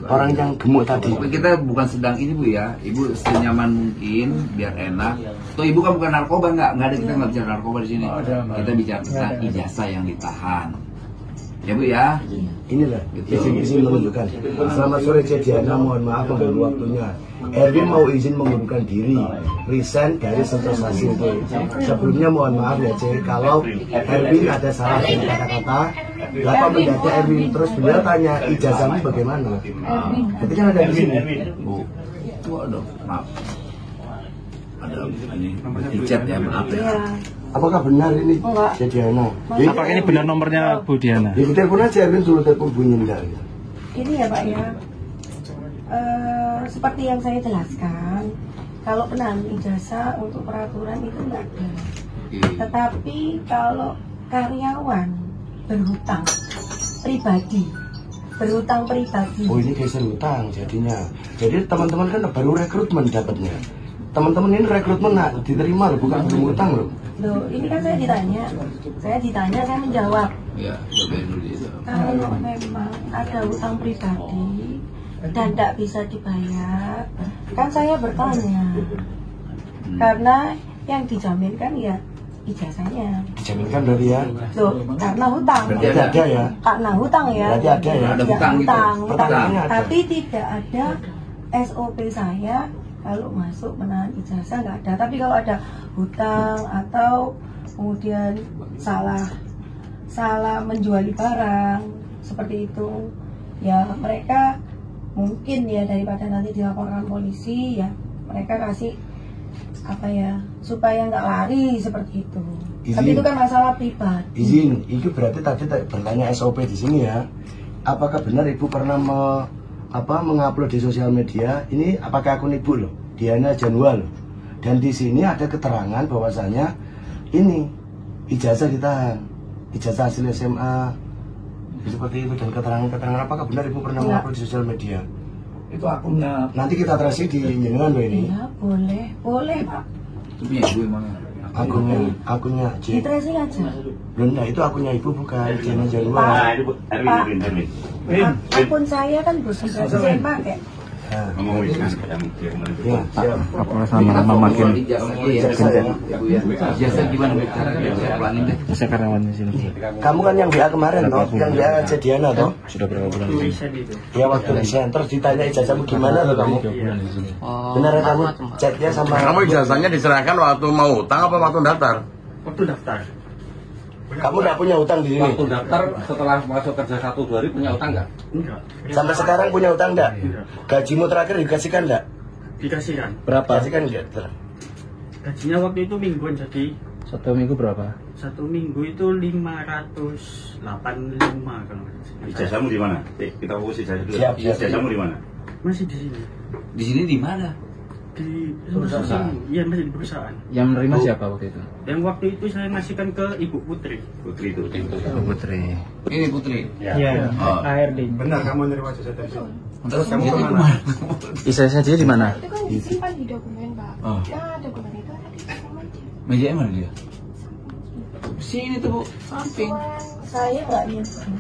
Speaker 2: orang yang gemuk tadi.
Speaker 4: Kita bukan sedang ini Bu ya. Ibu senyaman mungkin biar enak. Tuh Ibu kan bukan narkoba nggak ada, kita nggak bicara narkoba di sini. Kita bicara tentang ijazah yang ditahan. Ya Bu ya.
Speaker 2: Inilah izin menunjukkan. Selamat sore Cediana, mohon maaf mengganggu waktunya. Erwin mau izin mengundurkan diri, resign dari sensasi itu. Sebelumnya mohon maaf ya C, kalau Erwin ada salah dari kata-kata, kenapa mendadak Erwin? Terus beliau tanya, ijazahmu bagaimana? Itu kan ada di sini.
Speaker 4: Bu, waduh, maaf. Ada ini chat ya, maaf ya.
Speaker 2: Apakah benar ini Diana?
Speaker 9: Apakah ini benar nomornya Bu Diana?
Speaker 2: Ya telepon aja Erwin, suruh telepon bunyi enggak?
Speaker 7: Ini ya Pak ya, seperti yang saya jelaskan, kalau penahanan ijazah untuk peraturan itu enggak ada. Tetapi kalau karyawan berhutang pribadi,
Speaker 2: oh ini geser hutang jadinya. Jadi teman-teman kan baru rekrutmen dapatnya. Teman-teman ini rekrutmen diterima loh, bukan belum hutang loh.
Speaker 7: Loh, ini kan saya ditanya, saya menjawab.
Speaker 4: Ya,
Speaker 7: Kalau memang ada hutang pribadi dan tidak bisa dibayar, kan saya bertanya. Karena yang dijaminkan ya ijazahnya.
Speaker 2: Dijaminkan dari ya?
Speaker 7: Loh, karena hutang.
Speaker 2: Berarti ada ya?
Speaker 7: Karena hutang ya.
Speaker 2: Berarti ada ya?
Speaker 4: Ada hutang gitu.
Speaker 7: Hutang. Tapi tidak ada SOP saya kalau masuk menahan ijazah, nggak ada. Tapi kalau ada hutang atau kemudian salah menjuali barang seperti itu, ya mereka mungkin ya daripada nanti dilaporkan polisi, ya mereka kasih apa ya supaya nggak lari seperti itu. Tapi itu kan masalah pribadi.
Speaker 2: Izin, itu berarti tadi bertanya SOP di sini ya. Apakah benar Ibu pernah mengupload di sosial media? Ini apakah akun Ibu loh, Diana Janual. Dan di sini ada keterangan bahwasanya ini ijazah ditahan, ijazah hasil SMA seperti itu, dan keterangan apakah benar Ibu pernah mengupload di sosial media?
Speaker 4: Itu akunnya.
Speaker 2: Nanti kita translate di jenengan loh ini.
Speaker 7: Iya, boleh Pak.
Speaker 4: Itu punya Ibu emang.
Speaker 2: Akunnya
Speaker 7: Di tracing aja.
Speaker 2: Nah itu akunnya Ibu bukan Diana Janual.
Speaker 7: Pak, akun saya kan bukan saya pakai.
Speaker 2: Ya, siap.
Speaker 5: Sama makin
Speaker 4: Jasa gimana
Speaker 5: saya karyawannya sini.
Speaker 2: Kamu kan yang WA kemarin toh, yang WA Diana toh?
Speaker 5: Sudah berapa bulan di sini?
Speaker 2: Ya waktu resign, terus ditanya ijazahmu gimana loh kamu? Benar kamu chatnya sama?
Speaker 10: Kamu ijazahnya diserahkan waktu mau hutang apa waktu daftar?
Speaker 8: Waktu daftar.
Speaker 2: Kamu nggak punya utang di sini?
Speaker 8: Waktu daftar setelah masuk kerja 1-2 hari punya utang nggak?
Speaker 7: Enggak.
Speaker 2: Sampai sekarang punya utang nggak? Gajimu terakhir dikasihkan nggak?
Speaker 8: Dikasihkan.
Speaker 5: Berapa?
Speaker 2: Kasihkan nggak?
Speaker 8: Gajinya waktu itu mingguan, jadi
Speaker 5: 1 minggu berapa?
Speaker 8: 1 minggu itu 585 kalau nggak salah.
Speaker 10: Ijazahmu di mana? Kita fokus ijazah dulu.
Speaker 2: Siap.
Speaker 10: Ijazahmu di mana?
Speaker 8: Masih di sini.
Speaker 4: Di sini di mana?
Speaker 8: Di perusahaan. Iya, masih di perusahaan.
Speaker 5: Yang menerima siapa waktu itu?
Speaker 8: Yang waktu itu saya ngasihkan ke Ibu Putri.
Speaker 10: Putri itu.
Speaker 5: Putri.
Speaker 4: Ini Putri.
Speaker 8: Iya,
Speaker 4: Oh.
Speaker 8: ARD.
Speaker 1: Benar kamu menerima jasa dari sini.
Speaker 4: Terus kamu
Speaker 1: kemana?
Speaker 4: kemana?
Speaker 5: Ijazah dia di mana?
Speaker 3: Itu kan disimpan di dokumen, Pak.
Speaker 4: Oh.
Speaker 3: Nah, dokumen itu ada di dalam aja.
Speaker 4: Meja mana dia? Sini tuh Bu, samping.
Speaker 7: Saya nggak nyimpen.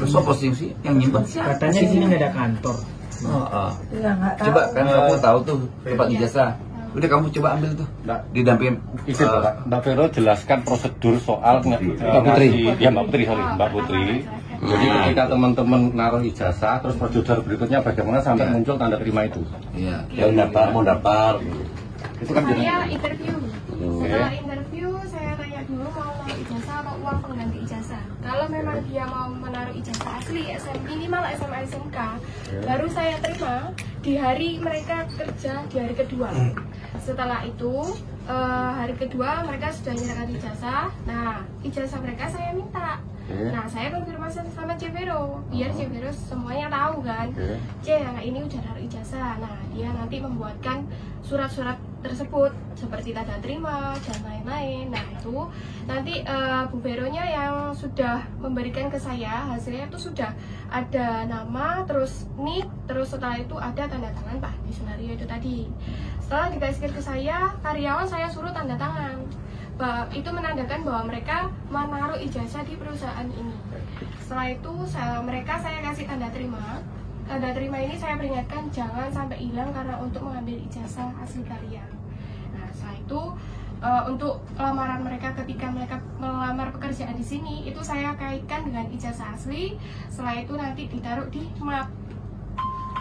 Speaker 4: Terus apa sih yang nyimpen?
Speaker 8: Katanya di sini nggak ada kantor.
Speaker 7: Ya nggak tahu.
Speaker 4: Coba kan kamu tahu tuh tempat ijazah. Udah kamu coba ambil tuh. Didampingin.
Speaker 11: Izin Bapak, Mbak Vero jelaskan prosedur soal
Speaker 5: Mbak Putri.
Speaker 11: Ya Mbak Putri, sorry, Mbak Putri. Jadi ketika teman-teman naruh ijazah, terus prosedur berikutnya bagaimana sampai muncul tanda terima itu?
Speaker 4: Iya.
Speaker 11: Yang mau daftar. Itu kan
Speaker 3: Saya interview. Setelah interview, saya tanya dulu mau naruh ijazah atau uang pengganti ijazah. Kalau memang dia mau menaruh ijazah asli minimal SMA SMK, baru saya terima di hari mereka kerja di hari kedua. Setelah itu hari kedua mereka sudah menyerahkan ijazah. Nah, ijazah mereka saya minta. Nah, saya konfirmasi sama Cevero, biar Cevero semuanya tahu kan. Anak ini udah naruh ijazah. Nah, dia nanti membuatkan surat-surat tersebut seperti tanda terima dan lain-lain. Nah, itu nanti Bu Veronya yang sudah memberikan ke saya hasilnya itu sudah ada nama, terus nik, terus setelah itu ada tanda tangan Pak di Sunario itu tadi. Setelah dikasih ke saya, karyawan saya suruh tanda tangan. Itu menandakan bahwa mereka menaruh ijazah di perusahaan ini. Setelah itu mereka saya kasih tanda terima. Tanda terima ini saya peringatkan jangan sampai hilang karena untuk mengambil ijazah asli karya. Nah, setelah itu untuk lamaran mereka ketika mereka melamar pekerjaan di sini itu saya kaitkan dengan ijazah asli. Setelah itu nanti ditaruh di map.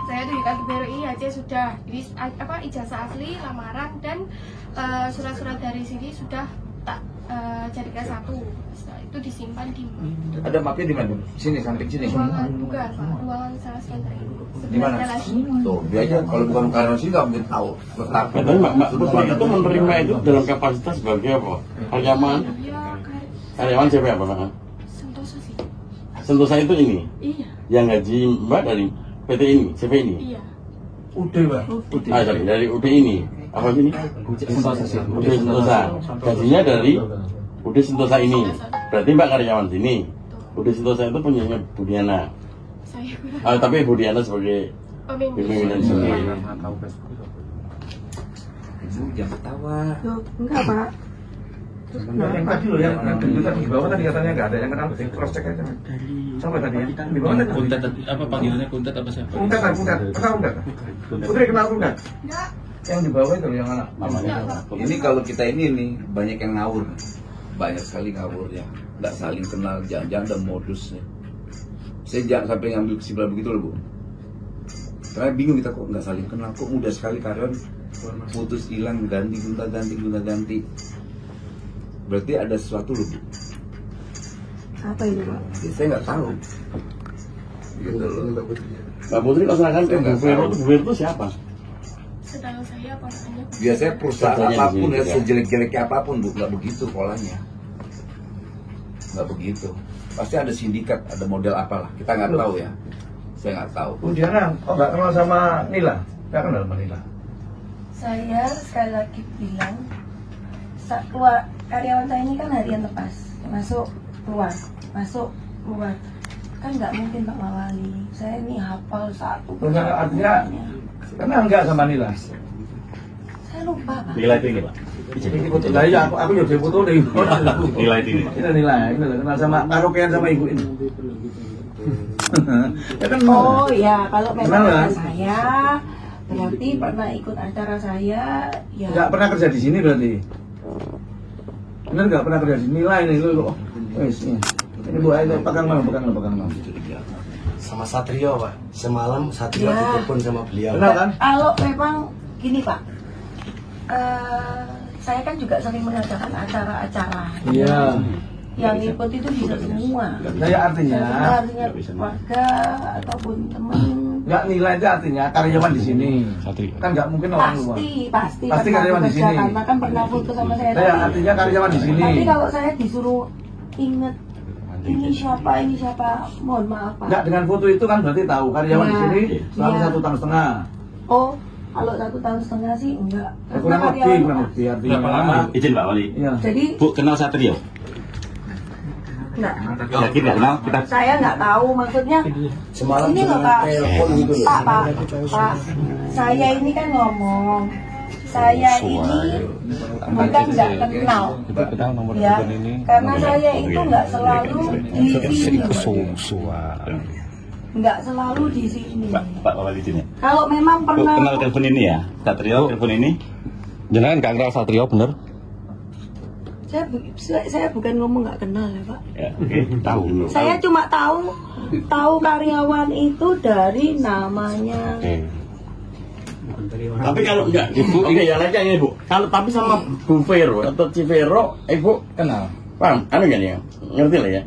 Speaker 3: saya tunjukkan ke BRI aja sudah. Jadi ijazah asli, lamaran dan surat-surat dari sini sudah tak jadikan satu. Setelah itu disimpan di
Speaker 4: Ada mapnya di mana? Sini, samping sini.
Speaker 3: ruangan, bukan Pak, ruangan salah santri.
Speaker 4: Di mana? Tuh, dia aja kalau bukan karyawan sini nggak mungkin tahu. Letak.
Speaker 10: Tapi Mbak Putri itu menerima itu dalam kapasitas sebagai apa? Karyawan?
Speaker 3: Ya,
Speaker 10: Karyawan siapa apa Pak?
Speaker 3: Sentosa sih.
Speaker 10: Sentosa itu ini?
Speaker 3: Iya.
Speaker 10: Yang gaji Mbak dari PT ini, CV ini?
Speaker 3: Iya.
Speaker 1: Udah, Pak.
Speaker 10: Ah, sorry, dari UD ini. Apa sini? UD Sentosa. Gajinya dari UD Sentosa ini. Berarti Mbak karyawan sini. UD Sentosa itu punyanya Bu Diana.
Speaker 3: Saya
Speaker 10: Tapi Bu Diana sebagai pimpinan sini.
Speaker 4: Ibu jangan ketawa.
Speaker 7: Loh, enggak Pak.
Speaker 1: Yang tadi loh, yang di bawah tadi katanya nggak ada yang kenal, cross check aja. Sama tadi ya. Di bawah tadi.
Speaker 9: Kuntet apa panggilannya kuntet apa siapa?
Speaker 1: Kuntet. Kenal Kuntet? Putri kenal Kuntet?
Speaker 3: enggak.
Speaker 1: Yang di bawah itu loh, yang anak.
Speaker 4: Ini kalau kita ini banyak yang ngawur, banyak sekali ngawur ya, nggak saling kenal, jangan-jangan ada modusnya. Saya jangan sampai ngambil kesimpulan begitu loh Bu. Karena bingung kita kok nggak saling kenal, kok mudah sekali karyawan putus hilang, ganti. Berarti ada sesuatu loh Bu.
Speaker 7: Apa itu Pak?
Speaker 4: Ya, saya nggak tahu. Gitu loh.
Speaker 10: Mbak Putri kalau serahkan ke Bu Vero itu siapa?
Speaker 3: Sedang saya apa namanya?
Speaker 4: Biasanya perusahaan
Speaker 10: Contohnya
Speaker 4: apapun
Speaker 10: di sini,
Speaker 4: ya,
Speaker 10: ya.
Speaker 4: sejelek-jeleknya apapun Bu, nggak begitu polanya. Nggak begitu. Pasti ada sindikat, ada model apalah. Kita nggak tahu ya. Saya nggak tahu.
Speaker 1: Bu Diana, oh nggak kenal sama Nila? Nggak kenal sama Nila?
Speaker 7: Saya sekali lagi bilang, keluar karyawan saya ini kan harian lepas, masuk keluar, kan nggak mungkin Pak Mawali. Saya ini hafal satu.
Speaker 1: Enggak, artinya kenal nggak sama Nila?
Speaker 7: Saya lupa Pak.
Speaker 10: Nilai tinggi Pak.
Speaker 1: Ini foto lah ya, aku juga foto deh.
Speaker 10: Nilai tinggi.
Speaker 1: Ini nilai kenal sama karaokean sama ibu ini. Ya kan
Speaker 7: Oh ya, kalau memang
Speaker 1: Kenal,
Speaker 7: ada
Speaker 1: kan?
Speaker 7: saya, berarti pernah ikut acara saya, ya.
Speaker 1: nggak pernah kerja di sini berarti. Bener nggak pernah kerja di sini? Nila ini lu. Wes ini Bu, ayo pegang mal.
Speaker 2: Sama Satrio Pak. Semalam Satrio
Speaker 7: Ya.
Speaker 2: ditelepon sama beliau.
Speaker 1: Kenal kan?
Speaker 7: Kalau memang gini Pak, saya kan juga sering mengadakan acara-acara.
Speaker 1: Iya.
Speaker 7: Yang ikut itu bisa semua.
Speaker 1: Saya artinya
Speaker 7: Warga ataupun teman.
Speaker 1: nggak nilai itu artinya karyawan di sini. Kan nggak mungkin orang luar.
Speaker 7: Pasti
Speaker 1: Pasti
Speaker 7: pernah
Speaker 1: karyawan di
Speaker 7: bekerja,
Speaker 1: sini.
Speaker 7: karena kan pernah foto sama saya.
Speaker 1: Saya artinya karyawan di sini.
Speaker 7: Tapi kalau saya disuruh inget ini siapa, mohon maaf Pak.
Speaker 1: Nggak, dengan foto itu kan berarti tahu karyawan di sini selama
Speaker 7: Iya.
Speaker 1: 1,5 tahun.
Speaker 7: Oh, kalau 1,5 tahun sih enggak.
Speaker 1: Ya, kurang lebih artinya.
Speaker 10: Berapa lama? Izin Pak Wali.
Speaker 1: Iya.
Speaker 7: Jadi
Speaker 10: Bu kenal Satrio?
Speaker 7: enggak.
Speaker 10: Yakin nggak kenal? Kita
Speaker 7: Saya nggak tahu maksudnya.
Speaker 2: Semalam
Speaker 7: Ini loh
Speaker 2: cuma
Speaker 7: Pak.
Speaker 2: telepon gitu loh.
Speaker 7: Pak. Saya ini kan ngomong. Saya ini bukan nggak kenal. Ya, karena saya itu nggak selalu di sini. Nggak selalu di sini.
Speaker 10: Pak Wali izin ya.
Speaker 7: Kalau memang
Speaker 10: Bu
Speaker 7: pernah.
Speaker 10: kenal telepon ini ya? Satrio telepon ini? Jangan nggak kenal Satrio bener?
Speaker 7: Saya bukan ngomong nggak kenal ya Pak.
Speaker 10: Ya, oke. Tahu.
Speaker 7: Saya cuma tahu karyawan itu dari namanya.
Speaker 10: Tapi kalau enggak, Ibu, ini yang lainnya ya, Bu. Kalau tapi sama Bu Vero atau Civero, Ibu kenal. Paham? Anu enggak ya? Ngerti lah ya?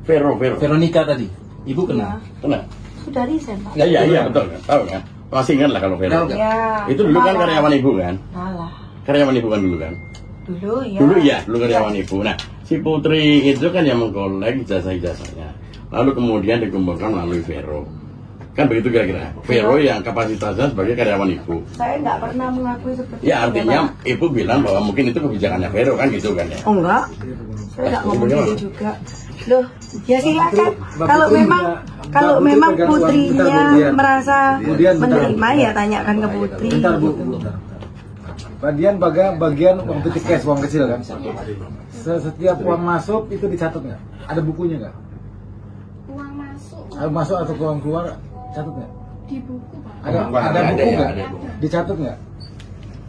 Speaker 10: Vero.
Speaker 9: Veronica tadi. Ibu kenal?
Speaker 10: Kenal.
Speaker 7: Sudah resign Pak.
Speaker 10: Ya, iya, betul kan. Tahu kan? Masih ingat lah kalau Vero.
Speaker 7: Ya,
Speaker 10: Itu dulu kan
Speaker 7: malah.
Speaker 10: karyawan Ibu kan?
Speaker 7: Malah.
Speaker 10: Karyawan Ibu kan dulu kan?
Speaker 7: Dulu ya.
Speaker 10: Dulu karyawan Ibu. Nah, si Putri itu kan yang mengkolek ijazah-ijazahnya. Lalu kemudian dikumpulkan melalui Vero. Kan begitu kira-kira. Vero yang kapasitasnya sebagai karyawan Ibu.
Speaker 7: Saya nggak pernah mengakui seperti itu.
Speaker 10: Ya artinya
Speaker 7: Pak.
Speaker 10: Ibu bilang bahwa mungkin itu kebijakannya Vero kan gitu kan ya.
Speaker 7: Oh enggak. Saya nggak ngomong gitu juga. Loh, ya silakan. Kalau memang putrinya merasa menerima ya tanyakan ke putri.
Speaker 1: Bentar Bu. Bagian uang putih cash, uang kecil kan? Setiap uang masuk itu dicatat nggak? Ada bukunya nggak?
Speaker 3: Uang masuk
Speaker 1: Masuk atau uang keluar catat nggak?
Speaker 3: di buku Pak.
Speaker 1: Ada buku nggak? Dicatat nggak?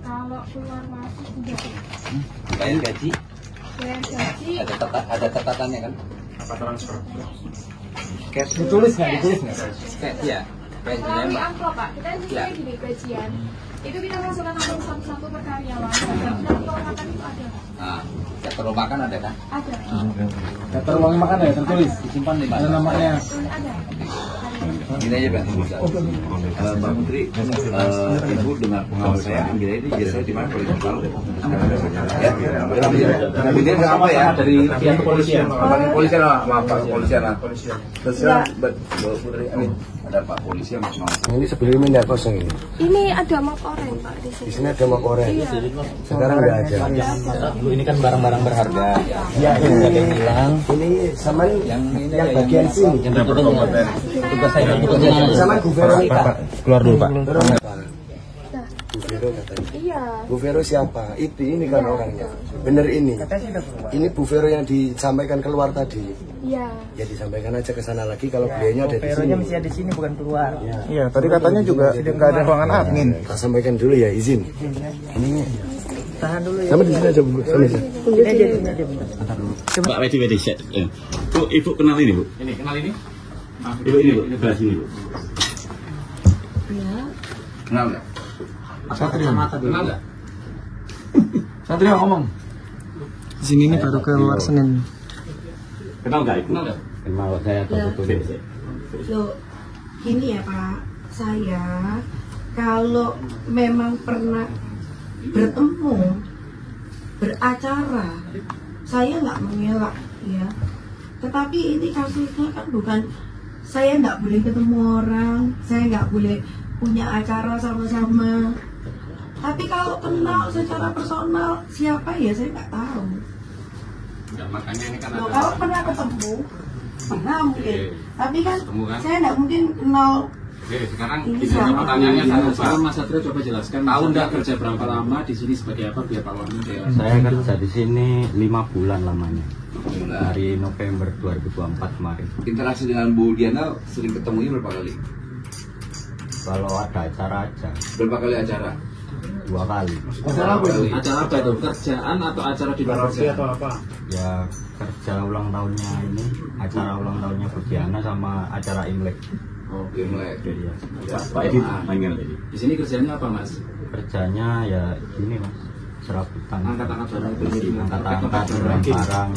Speaker 3: Kalau keluar masuk tidak.
Speaker 4: Lain gaji,
Speaker 3: Bayar gaji
Speaker 4: ada catatannya kan?
Speaker 1: Ditulis nggak?
Speaker 4: Ya.
Speaker 3: melalui amplop Pak. Kita sistemnya gini gajian. Itu kita masukkan amplop satu-satu per karyawan. Dan uang makan itu ada.
Speaker 4: Nah, terlalu makan ada kan?
Speaker 3: Ada.
Speaker 1: Daftar uang makan ya tertulis,
Speaker 4: Disimpan di
Speaker 1: ada
Speaker 4: mana?
Speaker 1: namanya.
Speaker 3: Ada.
Speaker 4: Gini aja Pak, Mbak Putri, Ibu dengan pengawal saya, gini aja jadi saya di mana kalau Ibu tahu. Ya, ini apa ya dari pihak kepolisian? Kepolisian lah, maaf Pak, kepolisian lah. Kepolisian, Mbak Putri, ada Pak polisi yang mau.
Speaker 2: Ini sebelumnya tidak kosong ini.
Speaker 3: Ini ada mok oren Pak di sini.
Speaker 2: Di sini ada mok oren. Sekarang nggak ada.
Speaker 8: Bu, ini kan barang-barang berharga.
Speaker 2: Ya,
Speaker 8: Ada yang hilang.
Speaker 2: ini sama yang bagian sini.
Speaker 8: Yang tugas saya
Speaker 2: Sama Bu Veronica.
Speaker 8: keluar dulu Pak.
Speaker 2: Bu Vero katanya.
Speaker 3: Iya.
Speaker 2: Bu Vero siapa? Ini kan orangnya. Bener ini. Ini Bu Vero yang disampaikan keluar tadi.
Speaker 3: Iya.
Speaker 2: Ya disampaikan aja ke sana lagi kalau beliaunya ada di sini.
Speaker 12: Mesti ada di sini bukan keluar.
Speaker 1: Iya, tadi katanya juga nggak ada ruangan admin.
Speaker 2: Kita sampaikan dulu ya, izin. Ini
Speaker 12: Tahan dulu ya.
Speaker 2: sama di sini aja Bu. Sini aja.
Speaker 12: Ini aja bentar.
Speaker 10: Pak Wedi set. Bu, Ibu kenal ini Bu?
Speaker 9: Ini kenal ini?
Speaker 10: Ibu ini Bu, sebelah sini Bu.
Speaker 4: Kenal nggak?
Speaker 1: Satria.
Speaker 9: Kenal nggak?
Speaker 1: Satria ngomong.
Speaker 12: Di sini ini baru keluar Senin.
Speaker 10: Kenal nggak Ibu?
Speaker 9: Kenal nggak?
Speaker 10: Kenal saya atau betul?
Speaker 7: Loh, gini ya Pak, saya kalau memang pernah bertemu, beracara, saya nggak mengelak ya. Tetapi ini kasusnya kan bukan, saya nggak boleh ketemu orang, saya nggak boleh punya acara sama-sama. Tapi kalau kenal secara personal siapa ya saya nggak tahu.
Speaker 9: Enggak, makanya ini kan
Speaker 7: Loh,
Speaker 9: ada.
Speaker 7: kalau pernah ketemu, pernah mungkin. Tapi kan
Speaker 9: Ketemu kan?
Speaker 7: saya nggak mungkin kenal.
Speaker 9: Oke, sekarang
Speaker 7: Ini
Speaker 9: ini
Speaker 7: siapa?
Speaker 9: pertanyaannya satu Pak.
Speaker 13: Sekarang Mas Satrio coba jelaskan, tahu nggak kerja berapa lama di sini sebagai apa biar Pak Wami jelas.
Speaker 8: Saya kerja di sini 5 bulan lamanya. Dari November 2024 kemarin.
Speaker 4: Interaksi dengan Bu Diana sering ketemunya berapa kali?
Speaker 8: Kalau ada acara aja
Speaker 4: Berapa kali acara?
Speaker 8: 2 kali.
Speaker 1: Acara apa itu?
Speaker 13: Acara apa itu? Kerjaan atau acara di luar kerjaan?
Speaker 1: apa?
Speaker 8: Ya kerja ulang tahunnya ini, acara ulang tahunnya Bu Diana sama acara Imlek.
Speaker 4: Oke, mulai.
Speaker 8: Iya.
Speaker 10: Pak Edi panggil tadi.
Speaker 13: Di sini kerjanya apa Mas?
Speaker 8: Kerjanya ya gini Mas, serabutan.
Speaker 13: Angkat-angkat barang itu sendiri.
Speaker 8: Angkat-angkat barang.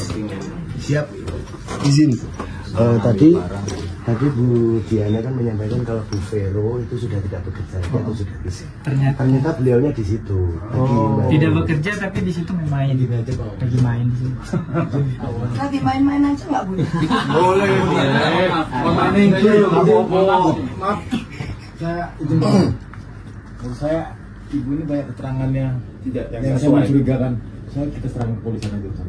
Speaker 2: Siap. Izin. Tadi Bu Diana kan menyampaikan kalau Bu Vero itu sudah tidak bekerja, atau sudah bisa. Ternyata beliaunya di situ.
Speaker 12: Tidak bekerja tapi di situ main. Lagi main di sini.
Speaker 7: Lagi main-main aja nggak boleh.
Speaker 1: Boleh. Maaf. Saya izin. Menurut saya ibu ini banyak keterangannya tidak yang saya mencurigakan. Kita serang kepolisian aja Ustaz.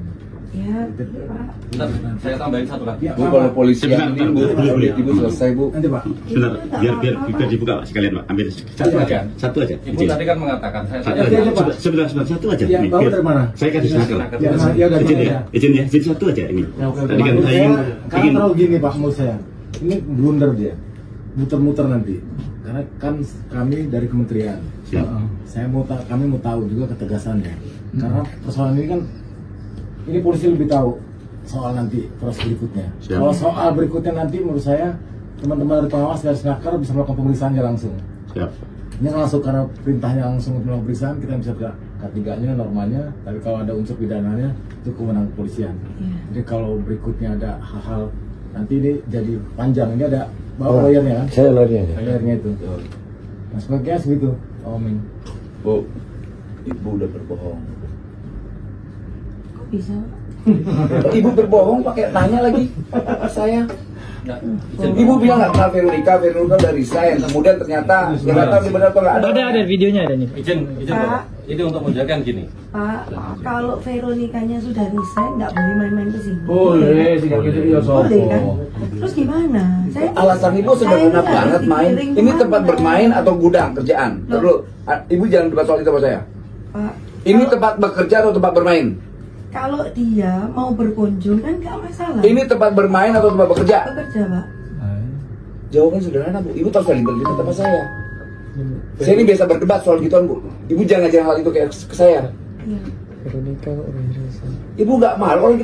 Speaker 7: Ya, Pak.
Speaker 9: Bentar, saya tambahin satu lagi.
Speaker 4: Bu, kalau polisi yang ini Bu, Ibu selesai Bu.
Speaker 1: Nanti Pak.
Speaker 10: Sebentar, biar dibuka Pak sekalian Pak. Ambil satu aja. Satu aja.
Speaker 9: Ibu
Speaker 10: Izin.
Speaker 9: tadi kan mengatakan
Speaker 10: Satu
Speaker 9: saya
Speaker 10: aja.
Speaker 1: Pak.
Speaker 10: Sebentar, satu aja.
Speaker 1: Ya,
Speaker 10: Ini,
Speaker 1: Bapak
Speaker 10: biar-
Speaker 1: dari mana?
Speaker 10: Saya kasih snakel.
Speaker 1: Ya udah
Speaker 10: Izin ya, izin ya. Jadi satu aja ini.
Speaker 1: Ya, oke.
Speaker 10: Tadi kan saya
Speaker 1: Karena
Speaker 10: ingin
Speaker 1: terlalu gini Pak menurut saya. Ini blunder dia. Muter-muter nanti. Karena kan kami dari kementerian.
Speaker 10: Siap.
Speaker 1: Kami mau tahu juga ketegasannya. Karena persoalan ini kan ini polisi lebih tahu soal nanti proses berikutnya.
Speaker 10: Siap.
Speaker 1: Kalau soal berikutnya nanti menurut saya teman-teman dari pengawas dari Snaker bisa melakukan pemeriksaannya langsung.
Speaker 10: Siap.
Speaker 1: Ini langsung karena perintahnya langsung melakukan pemeriksaan kita bisa ke K3-nya normanya, tapi kalau ada unsur pidananya itu kewenangan kepolisian. Jadi kalau berikutnya ada hal-hal nanti ini jadi panjang, ini ada bawa lawyernya kan?
Speaker 2: Saya lawyernya.
Speaker 1: Lawyernya itu. Nah sebagai segitu, Amin.
Speaker 4: Bu, Ibu udah berbohong.
Speaker 7: Kok bisa?
Speaker 4: Ibu berbohong pakai nanya lagi ke saya. Ibu bilang nggak kenal Veronica udah resign. Kemudian ternyata benar atau nggak ada.
Speaker 12: Ada videonya ada nih.
Speaker 9: izin Bapak. Itu untuk menjelaskan gini.
Speaker 7: Pak, kalau Veronicanya sudah resign nggak boleh main-main ke sini.
Speaker 1: Boleh, sih gitu ya
Speaker 7: Boleh kan? Terus gimana? Saya
Speaker 4: Alasan Ibu sederhana banget main. Ini tempat bermain atau gudang kerjaan? Terus Ibu jangan debat soal itu sama saya.
Speaker 7: Pak,
Speaker 4: Ini tempat bekerja atau tempat bermain?
Speaker 7: kalau dia mau berkunjung kan nggak masalah.
Speaker 4: Ini tempat bermain atau tempat bekerja?
Speaker 7: Bekerja, Pak.
Speaker 4: Jawaban sederhana Bu. Ibu tahu sekali berdebat sama saya. Saya ini biasa berdebat soal gituan Bu. Ibu jangan ngajarin hal itu ke saya.
Speaker 7: Iya.
Speaker 12: Veronica udah resign.
Speaker 4: Ibu nggak malu kalau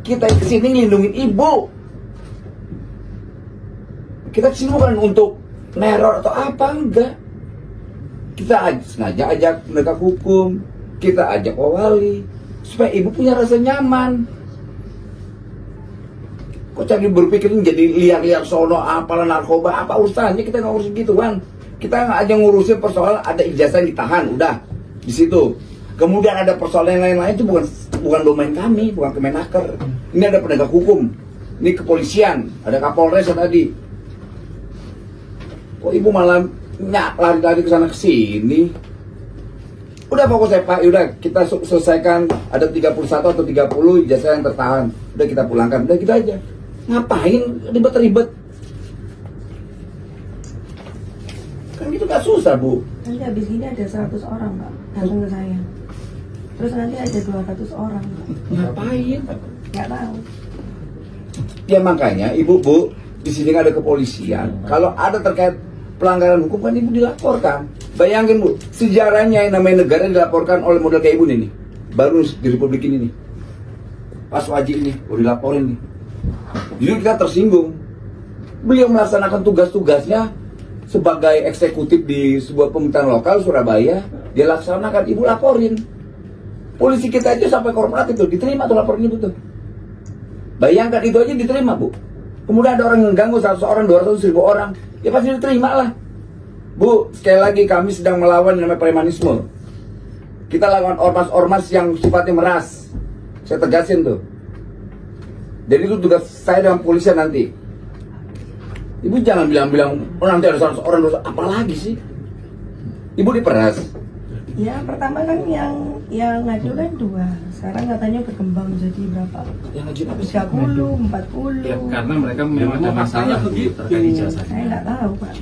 Speaker 4: kita kesini ngelindungin Ibu. Kita kesini bukan untuk
Speaker 14: neror atau apa, enggak. Kita sengaja ajak penegak hukum, kita ajak wali supaya ibu punya rasa nyaman. Kok cari berpikirin jadi liar-liar sono apalah narkoba, apa urusannya, kita nggak urusin gitu kan. Kita nggak aja ngurusin persoalan ada ijazah yang ditahan, udah di situ. Kemudian ada persoalan yang lain-lain itu bukan domain kami, bukan Kemenaker. Ini ada penegak hukum, ini kepolisian, ada Kapolres tadi. Kok ibu malah lari-lari ke sana ke sini? Udah fokus Pak, udah kita selesaikan, ada 31 atau 30 ijazah yang tertahan. Udah kita pulangkan, udah gitu aja. Ngapain ribet-ribet? Kan gitu gak susah, Bu.
Speaker 7: Nanti habis ini ada 100 orang, Pak, datang ke saya. Terus nanti ada 200 orang, Pak.
Speaker 14: Ngapain?
Speaker 7: Nggak tahu.
Speaker 14: Ya makanya Ibu, Bu, di sini kan ada kepolisian. Kalau ada terkait pelanggaran hukum kan Ibu dilaporkan. Bayangin, Bu, sejarahnya yang namanya negara dilaporkan oleh model kayak Ibu nih. Baru di Republik ini nih. Pas Wajib nih, udah dilaporin nih. Jadi kita tersinggung. Beliau melaksanakan tugas-tugasnya sebagai eksekutif di sebuah pemerintahan lokal Surabaya. Dia laksanakan, Ibu laporin. Polisi kita aja sampai korporat itu diterima tuh laporan Ibu tuh. Bayangkan itu aja diterima, Bu. Kemudian ada orang yang ganggu 100 orang, 200, 1000 orang, ya pasti diterima lah. Bu, sekali lagi kami sedang melawan yang namanya premanisme. Kita lawan ormas-ormas yang sifatnya meras. Saya tegasin tuh. Jadi itu tugas saya dengan polisi nanti. Ibu jangan bilang-bilang, oh nanti ada 100 orang, 200, apa lagi sih? Ibu diperas.
Speaker 7: Ya pertama kan yang ngadu kan 2. Sekarang katanya berkembang jadi berapa?
Speaker 14: Yang ngadu apa?
Speaker 7: 30, 40.
Speaker 13: Ya, karena mereka memang ada masalah terkait ijazah.
Speaker 7: Saya nggak tahu, Pak.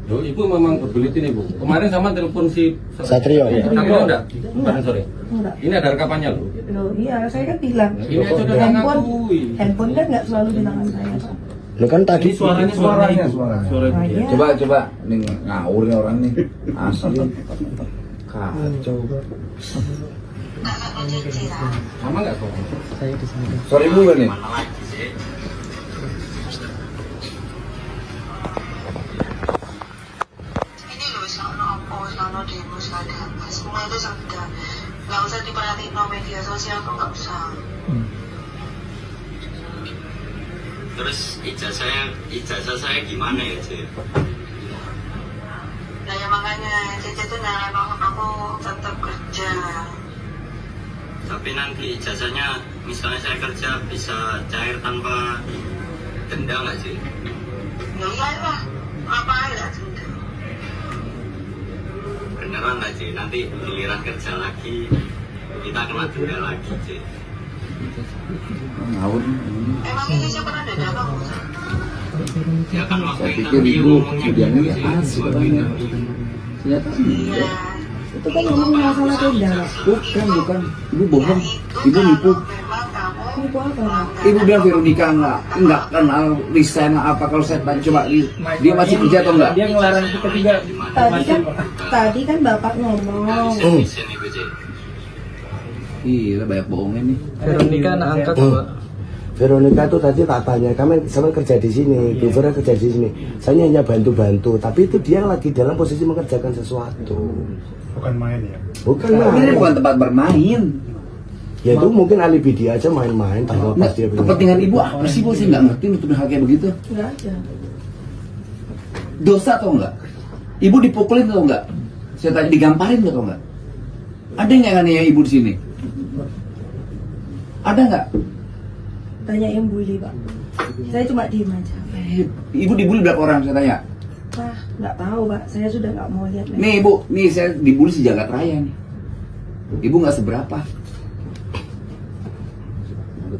Speaker 11: Loh, Ibu memang berbelit ini, Bu. Kemarin sama telepon si
Speaker 6: Satrio ya?
Speaker 11: Satrio enggak? Kemarin sore.
Speaker 7: Enggak.
Speaker 11: Ini ada rekamannya, loh.
Speaker 7: Loh, iya, saya kan bilang.
Speaker 11: Ini aja udah ngakui.
Speaker 7: Handphone kan nggak selalu di tangan saya, Pak.
Speaker 6: Lo kan tadi
Speaker 14: Suaranya.
Speaker 7: Iya.
Speaker 14: Coba ini ngawur nih orang nih. Asli. Kacau.
Speaker 11: Sama nggak kok?
Speaker 12: Saya di sini.
Speaker 14: Sorry Bu nih.
Speaker 15: Ini loh, sono apa, sono demo, ada semua itu sudah. Nggak usah diperhatiin no media sosial tuh nggak usah.
Speaker 16: Terus ijazah saya gimana ya, Cik?
Speaker 15: Nah ya makanya Cece tuh nyalain aku tetap kerja.
Speaker 16: Tapi nanti ijazahnya misalnya saya kerja bisa cair tanpa denda nggak sih?
Speaker 15: Ya iyalah, ngapain lah denda.
Speaker 16: Beneran nggak sih? Nanti giliran kerja lagi kita kena denda lagi, Cik.
Speaker 14: Ngawur.
Speaker 15: Emang ini siapa ada dalam?
Speaker 16: Ya kan waktu
Speaker 14: Saya
Speaker 16: itu
Speaker 14: pikir Ibu kerjanya ya asik katanya. Ternyata
Speaker 15: Iya.
Speaker 7: Itu kan ngomong masalah denda, Pak.
Speaker 14: bukan. Ibu bohong. Ibu nipu.
Speaker 7: Nipu apa, Pak?
Speaker 14: Ibu bilang Veronica enggak kenal resign apa. Kalau saya tanya coba dia masih kerja atau enggak?
Speaker 12: Dia ngelarang kita juga.
Speaker 7: Tadi kan Bapak ngomong.
Speaker 14: Iya, banyak bohongnya nih.
Speaker 12: Veronica anak angkat, Pak.
Speaker 2: Veronica tuh tadi tak tanya, kamu sama kerja di sini, Bu Vera kerja di sini. Saya hanya bantu-bantu, tapi itu dia lagi dalam posisi mengerjakan sesuatu.
Speaker 17: Bukan main ya?
Speaker 2: Bukan
Speaker 14: Ini
Speaker 2: main.
Speaker 14: bukan tempat bermain.
Speaker 2: Ya itu mungkin alibi dia aja main-main. Tanpa
Speaker 14: Nah,
Speaker 2: pas dia
Speaker 14: kepentingan Ibu apa sih, Bu? Saya nggak ngerti nutupin hal kayak begitu.
Speaker 7: Nggak ada.
Speaker 14: Dosa atau enggak? Ibu dipukulin atau enggak? Saya tanya digamparin atau enggak? Ada nggak yang nanya Ibu di sini? Ada nggak?
Speaker 7: Tanya yang bully, Pak. Saya cuma diem aja.
Speaker 14: Ibu dibully berapa orang saya tanya?
Speaker 7: Wah, nggak tahu, Pak. Saya sudah nggak mau lihat.
Speaker 14: Nih Ibu, nih saya dibully sejagat raya nih. Ibu nggak seberapa.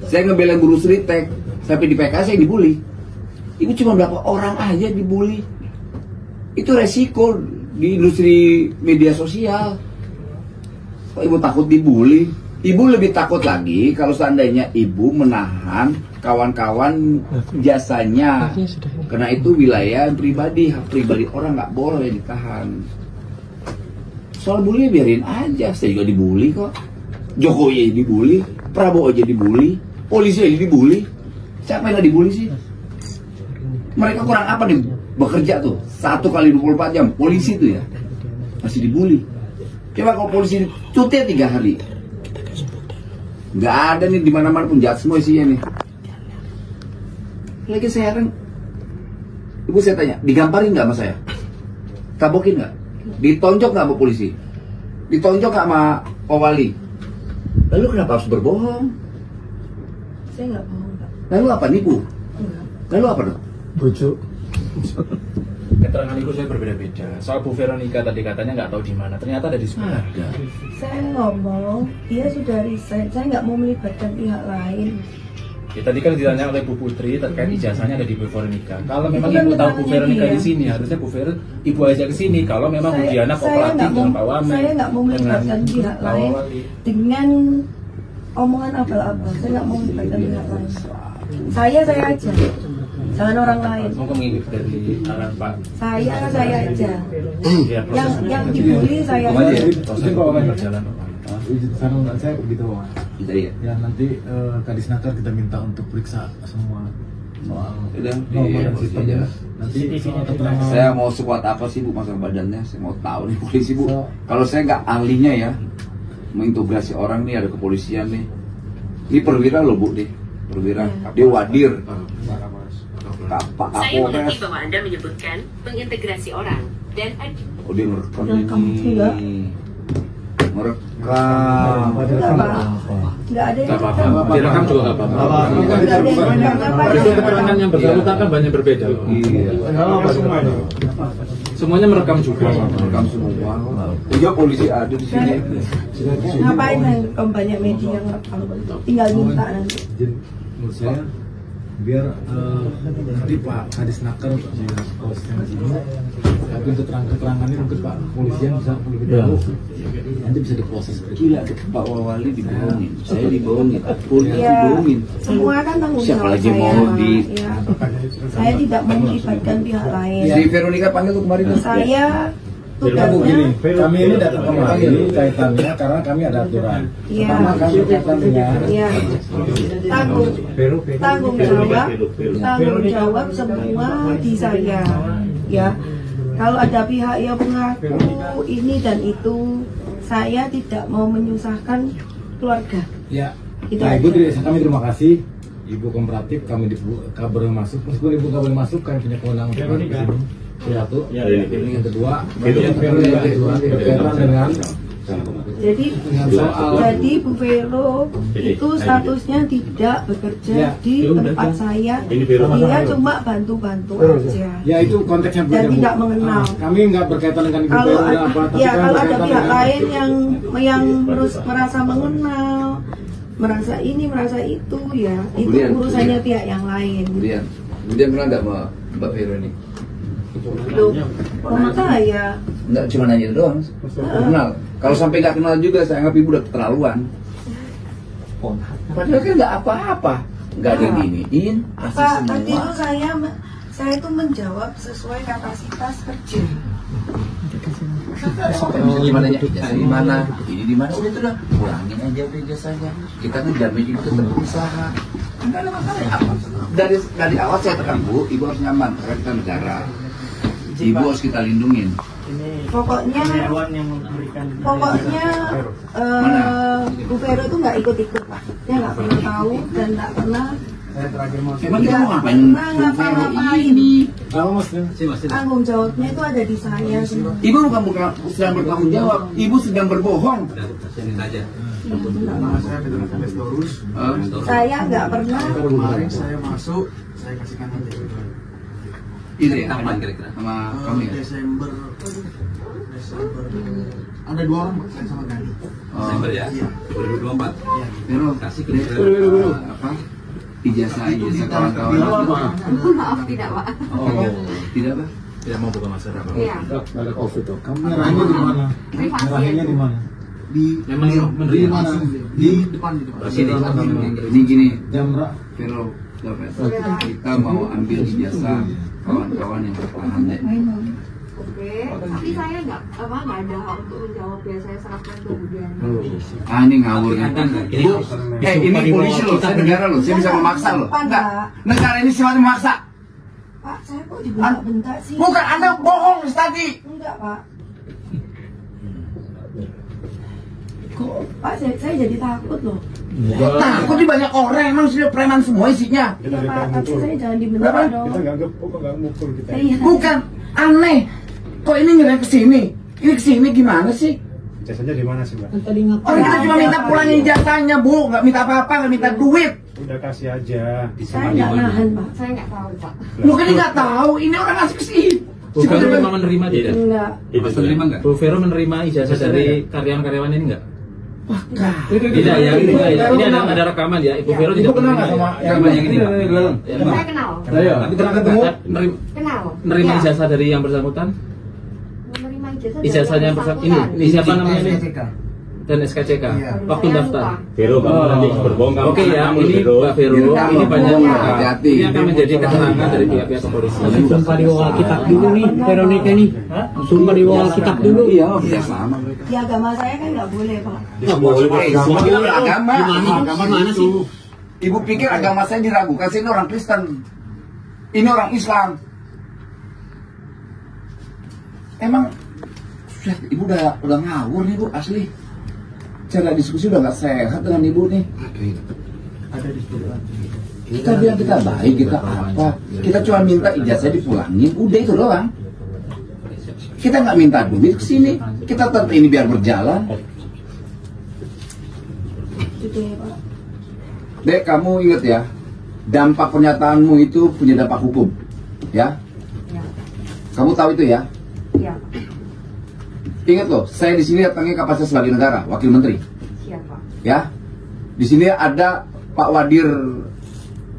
Speaker 14: Saya ngebelain guru Sritek, sampai di PKS saya dibully. Ibu cuma berapa orang aja dibully. Itu resiko di industri media sosial. Kok Ibu takut dibully? Ibu lebih takut lagi kalau seandainya Ibu menahan kawan-kawan jasanya. Karena itu wilayah pribadi, hak pribadi orang nggak boleh ditahan. Soal bully biarin aja, saya juga dibully kok. Jokowi aja dibully, Prabowo aja dibully, polisi aja dibully. Siapa yang nggak dibully sih? Mereka kurang apa nih bekerja tuh 1 kali 24 jam. Polisi tuh ya masih dibully. Coba kalau polisi cuti 3 hari, nggak ada nih, di mana-mana pun jahat semua isinya nih. Lagi saya heran, ibu saya tanya, digamparin nggak sama saya? Tabokin nggak? Ditonjok nggak sama polisi? Ditonjok nggak sama Pak Wali? Lalu kenapa harus berbohong?
Speaker 7: Saya nggak bohong, Pak.
Speaker 14: Lalu apa, nipu?
Speaker 7: Enggak.
Speaker 14: Lalu apa dong?
Speaker 1: Bujuk.
Speaker 13: Keterangan ibu saya berbeda-beda. Soal Bu Veronica tadi katanya nggak tahu di mana. Ternyata ada di sebelah.
Speaker 7: Saya ngomong, dia sudah resign. Saya nggak mau melibatkan pihak lain.
Speaker 13: Ya, tadi kan ditanya oleh Bu Putri terkait ijazahnya ada di Bu Veronica. Kalau memang
Speaker 7: Itu kan
Speaker 13: ibu tahu Bu
Speaker 7: keterangannya
Speaker 13: Veronica
Speaker 7: dia.
Speaker 13: di sini, harusnya Bu Ver ibu aja ke sini. Kalau memang Bu Diana kooperatif dengan Pak Wamen.
Speaker 7: Saya nggak mau melibatkan pihak lain dengan omongan abal-abal. Saya nggak mau melibatkan pihak lain. Saya aja, jangan orang lain.
Speaker 13: Mungkin mengikut dari arahan Pak.
Speaker 7: Saya aja.
Speaker 13: Ya,
Speaker 7: Yang dibully saya.
Speaker 13: Proses hukum berjalan.
Speaker 1: Saran saya begitu, Pak.
Speaker 14: Iya.
Speaker 1: Ya nanti Kadisnaker kita minta untuk periksa semua soal
Speaker 14: Udah,
Speaker 1: norma
Speaker 14: iya,
Speaker 1: dan sistem.
Speaker 14: iya.
Speaker 1: Nanti soal keterangan.
Speaker 14: Saya mau sekuat apa sih Bu masalah badannya? Saya mau tahu nih polisi Bu. Kalau saya nggak ahlinya ya mengintegrasi orang nih, ada kepolisian nih. Ini perwira loh Bu nih, perwira. Dia wadir. Pak
Speaker 17: Saya mengerti
Speaker 14: Kapolres.
Speaker 17: bahwa Anda menyebutkan mengintegrasi orang dan
Speaker 14: Oh dia ngerekam
Speaker 7: Ngerekam
Speaker 14: ini.
Speaker 7: juga.
Speaker 14: Ngerekam.
Speaker 7: Nggak ada yang
Speaker 9: Nggak apa-apa. Direkam juga nggak apa-apa. Itu keterangan yang bersangkutan kan banyak berbeda.
Speaker 14: Iya.
Speaker 9: Semuanya merekam juga.
Speaker 14: Merekam semua. Iya polisi ada di sini.
Speaker 7: Ngapain yang banyak media ngerekam? Tinggal minta nanti.
Speaker 1: Menurut saya biar nanti Pak Kadisnaker di proses di sini, tapi untuk keterangannya mungkin Pak Polisian bisa lebih dahulu, nanti bisa diproses.
Speaker 14: Gila, Pak Wali dibohongin, saya dibohongin, polisi
Speaker 7: Ya,
Speaker 14: dibohongin.
Speaker 7: semua kan tanggung
Speaker 14: Siapa
Speaker 7: jawab
Speaker 14: lagi
Speaker 7: saya.
Speaker 14: mau di?
Speaker 7: Ya. Saya tidak mau melibatkan pihak lain.
Speaker 14: Si Veronica panggil tuh kemarin.
Speaker 7: Saya
Speaker 1: Kita begini,
Speaker 7: tugasnya
Speaker 1: kami ini datang kemari kaitannya karena kami ada aturan.
Speaker 7: Iya.
Speaker 1: Pertama kami kaitan dengan
Speaker 7: ya tanggung jawab semua di saya. Ya, kalau ada pihak yang mengaku ini dan itu, saya tidak mau menyusahkan keluarga.
Speaker 1: Ya.
Speaker 7: Itu
Speaker 1: Nah,
Speaker 7: aja.
Speaker 1: Ibu, kami terima kasih. Ibu kooperatif, kami kabar masuk. Meskipun Ibu nggak boleh masuk, kami punya kewenangan untuk masuk ke sini. Satu. Yang kedua, bagian berkaitan dengan
Speaker 7: jadi Bu Vero itu statusnya tidak bekerja di tempat saya. Dia cuma bantu-bantu aja.
Speaker 1: Ya itu konteksnya
Speaker 7: Dan
Speaker 1: beda, Bu.
Speaker 7: tidak mengenal.
Speaker 1: Kami nggak berkaitan dengan Ibu
Speaker 7: Kalau
Speaker 1: Vero
Speaker 7: ada,
Speaker 1: apa, tapi
Speaker 7: ya
Speaker 1: kami
Speaker 7: kalau ada
Speaker 1: berkaitan
Speaker 7: pihak
Speaker 1: dengan-
Speaker 7: lain yang merasa mengenal, merasa ini, merasa itu, ya itu urusannya pihak yang lain.
Speaker 14: Kemudian pernah nggak Mbak Vero ini?
Speaker 7: Loh, mama saya.
Speaker 14: Nggak cuma nanya doang, kenal. Kalau sampai nggak kenal juga, saya anggap ibu udah keterlaluan. Padahal kan nggak apa-apa, nggak ada yang diiniin, kasih
Speaker 7: Pak, tadi
Speaker 14: semua.
Speaker 7: itu saya itu menjawab sesuai kapasitas kerja.
Speaker 14: Gimana ya? Jasa di mana? Ini di mana? Udah itu dah, pulangin aja udah jasanya. Kita kan jamin ibu tetap berusaha. Nggak ada masalah ya apa? Dari awal saya tekan Bu, ibu harus nyaman karena kita negara. Ibu harus kita lindungin.
Speaker 7: Pokoknya Bu Vero itu nggak ikut-ikut Pak. Dia nggak pernah tahu dan nggak pernah.
Speaker 14: Emang kita mau ngapain Bu Vero ini?
Speaker 7: Tanggung jawabnya itu ada di saya semua.
Speaker 14: Ibu bukan sedang bertanggung jawab, ibu sedang berbohong.
Speaker 7: Saya nggak pernah.
Speaker 18: Kemarin saya masuk, saya kasihkan aja.
Speaker 14: Itu ya, kapan kira-kira? Sama kamu ya?
Speaker 18: Desember. Ada 2 orang Pak, saya sama Gani.
Speaker 14: Desember ya?
Speaker 18: Iya.
Speaker 14: 2024.
Speaker 18: Iya.
Speaker 14: Vero, kasih ke apa? Ijazah kawan-kawan.
Speaker 17: Maaf tidak Pak.
Speaker 14: Oh, tidak Pak?
Speaker 9: Tidak mau buka masalah.
Speaker 17: Iya.
Speaker 1: Ada COVID tuh. Kamu nyerahinnya di mana? Nyerahinnya di mana?
Speaker 9: Memang menerima
Speaker 1: mana?
Speaker 18: Di depan.
Speaker 14: Ini gini,
Speaker 1: Jam
Speaker 14: Vero, kita mau ambil ijazah kawan-kawan yang bertahan deh.
Speaker 17: Oke, tapi saya nggak ada hak untuk menjawab ya, saya serahkan ke Bu Diana.
Speaker 14: Ah ini ngawur nih. Bu, ini polisi loh, saya negara loh, saya bisa memaksa loh. Enggak, negara ini sifatnya memaksa.
Speaker 7: Pak, saya kok dibentak-bentak sih?
Speaker 14: Bukan, Anda bohong tadi.
Speaker 7: Enggak, Pak. Kok, Pak, saya jadi takut loh.
Speaker 14: Takut di banyak orang, emang sudah preman semua isinya.
Speaker 7: Iya, Pak, tapi saya jangan dibentak dong.
Speaker 1: Kita nggak mukul kita.
Speaker 7: Iya.
Speaker 14: Bukan, aneh. Kok ini nyerang ke sini? Ini ke sini gimana sih?
Speaker 1: Ijazahnya di mana sih, Mbak?
Speaker 14: Orang kita cuma minta pulangin ijazahnya, Bu. Nggak minta apa-apa, nggak minta duit.
Speaker 1: Udah kasih aja.
Speaker 7: Saya nggak nahan, Pak. Saya nggak tahu, Pak.
Speaker 14: Lu kan nggak tahu, ini orang masuk ke sini.
Speaker 13: Bu Vero memang menerima tidak?
Speaker 7: Enggak.
Speaker 13: Menerima nggak? Bu Vero menerima ijazah dari karyawan-karyawan ini nggak? Tidak ya, ini ada rekaman ya. Ibu Vero tidak
Speaker 1: kenal nggak sama
Speaker 13: rekaman yang ini.
Speaker 17: Saya kenal.
Speaker 13: Tapi pernah ketemu?
Speaker 17: Kenal.
Speaker 13: Menerima ijazah dari yang bersangkutan?
Speaker 17: Menerima ijazah.
Speaker 13: Ijazahnya yang bersangkutan. Ini siapa namanya ini? Dan SKCK. Waktu daftar.
Speaker 10: Vero, kamu nanti berbongkar.
Speaker 13: Oke ya, ini Mbak Vero, ini banyak hati-hati. Ini akan menjadi keterangan dari pihak-pihak kepolisian.
Speaker 12: Sumpah di wawal kitab dulu nih, Veronica nih. Sumpah di wawal kitab dulu.
Speaker 14: Iya, sama.
Speaker 7: Di agama saya kan nggak boleh, Pak.
Speaker 14: Nggak boleh. Semua agama.
Speaker 12: Gimana sih?
Speaker 14: Ibu pikir agama saya diragukan? Saya ini orang Kristen. Ini orang Islam. Emang ibu udah ngawur nih, Bu, asli. Cara diskusi udah nggak sehat dengan ibu nih.
Speaker 1: Ada diskusi.
Speaker 14: Kita bilang kita baik, kita apa? Kita cuma minta ijazah dipulangin, udah itu doang. Kita nggak minta duit ke sini. Kita tetap ini biar berjalan.
Speaker 7: Gitu ya, Pak.
Speaker 14: Dek, kamu ingat ya, dampak pernyataanmu itu punya dampak hukum, ya? Kamu tahu itu ya?
Speaker 17: Iya.
Speaker 14: Ingat loh, saya di sini datangnya kapasitas sebagai negara, wakil menteri.
Speaker 17: Siapa?
Speaker 14: Ya, di sini ada Pak Wadir,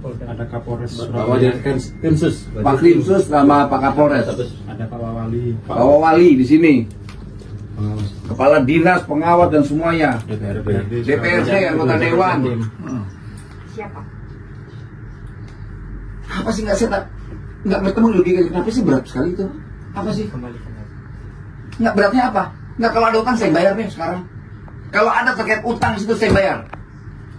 Speaker 1: Ada Kapolres.
Speaker 13: Pak Wadir Krimsus.
Speaker 14: Pak Krimsus sama Pak Kapolres.
Speaker 1: Ada Pak Wawali.
Speaker 14: Pak Wawali di sini. Kepala dinas, pengawas dan semuanya. DPRD, anggota dewan.
Speaker 17: Siapa?
Speaker 14: Apa sih nggak bertemu logika? Kenapa sih berat sekali itu? Apa sih? Nggak beratnya apa? Nggak, kalau ada utang saya bayar nih sekarang. Kalau ada terkait utang di situ saya bayar.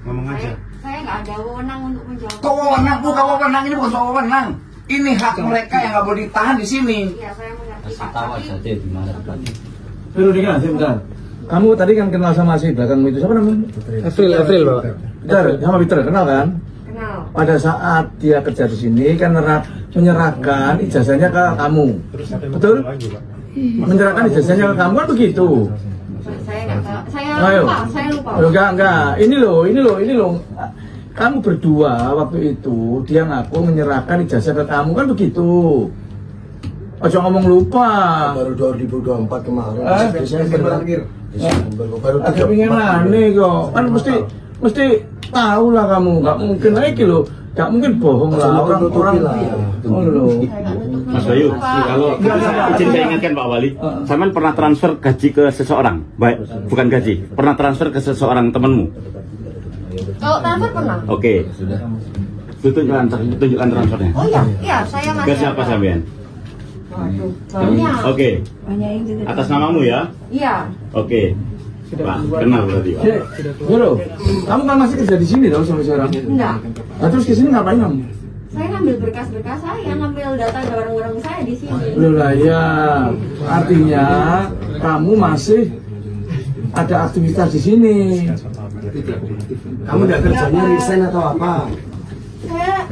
Speaker 1: Ngomong aja.
Speaker 17: Saya nggak ada wewenang untuk menjawab.
Speaker 14: Kok wewenang? Bukan wewenang, ini bukan soal wewenang. Ini hak mereka yang nggak boleh ditahan di sini.
Speaker 17: Iya, saya mengerti, Pak.
Speaker 16: Tahu aja deh di mana tempatnya.
Speaker 5: Veronica, sebentar. Kamu tadi kan kenal sama si belakangmu itu, siapa namanya? April, Pak. Peter, sama Peter, kenal kan?
Speaker 17: Kenal.
Speaker 5: Pada saat dia kerja di sini kan menyerahkan ijazahnya ke kamu. Betul? Menyerahkan ijazahnya ke kamu kan begitu.
Speaker 17: Saya nggak tahu. Saya lupa.
Speaker 5: Loh, enggak. Ini loh. Kamu berdua waktu itu dia ngaku menyerahkan ijazah ke kamu kan begitu. Ojo ngomong lupa.
Speaker 2: Baru 2024 kemarin.
Speaker 5: Desember
Speaker 2: terakhir. Baru
Speaker 5: agak pengen aneh kok. Kan mesti tahu lah kamu. Nggak mungkin lagi loh. Nggak mungkin bohong lah orang-orang. Oh loh.
Speaker 10: Mas Bayu, kalau izin saya ingatkan Pak Wali, Saman pernah transfer gaji ke seseorang, baik, bukan gaji, pernah transfer ke seseorang temanmu?
Speaker 17: Kalau transfer pernah?
Speaker 10: Oke, tunjukkan transfernya.
Speaker 17: Oh iya, saya masih.
Speaker 10: Ke siapa sampean?
Speaker 17: Waduh, banyak.
Speaker 10: Oke,
Speaker 7: Banyak yang juga.
Speaker 10: atas namamu ya?
Speaker 17: Iya.
Speaker 10: Oke, Pak, kenal berarti Pak.
Speaker 5: Bro, kamu kan masih kerja di sini dong sampai sekarang?
Speaker 17: Enggak.
Speaker 5: Nah, terus kesini ngapain kamu?
Speaker 17: Saya ngambil berkas-berkas saya, ngambil data barang-barang saya di sini.
Speaker 5: Loh lah ya, artinya kamu masih ada aktivitas di sini.
Speaker 2: Kamu udah kerjanya resign atau apa?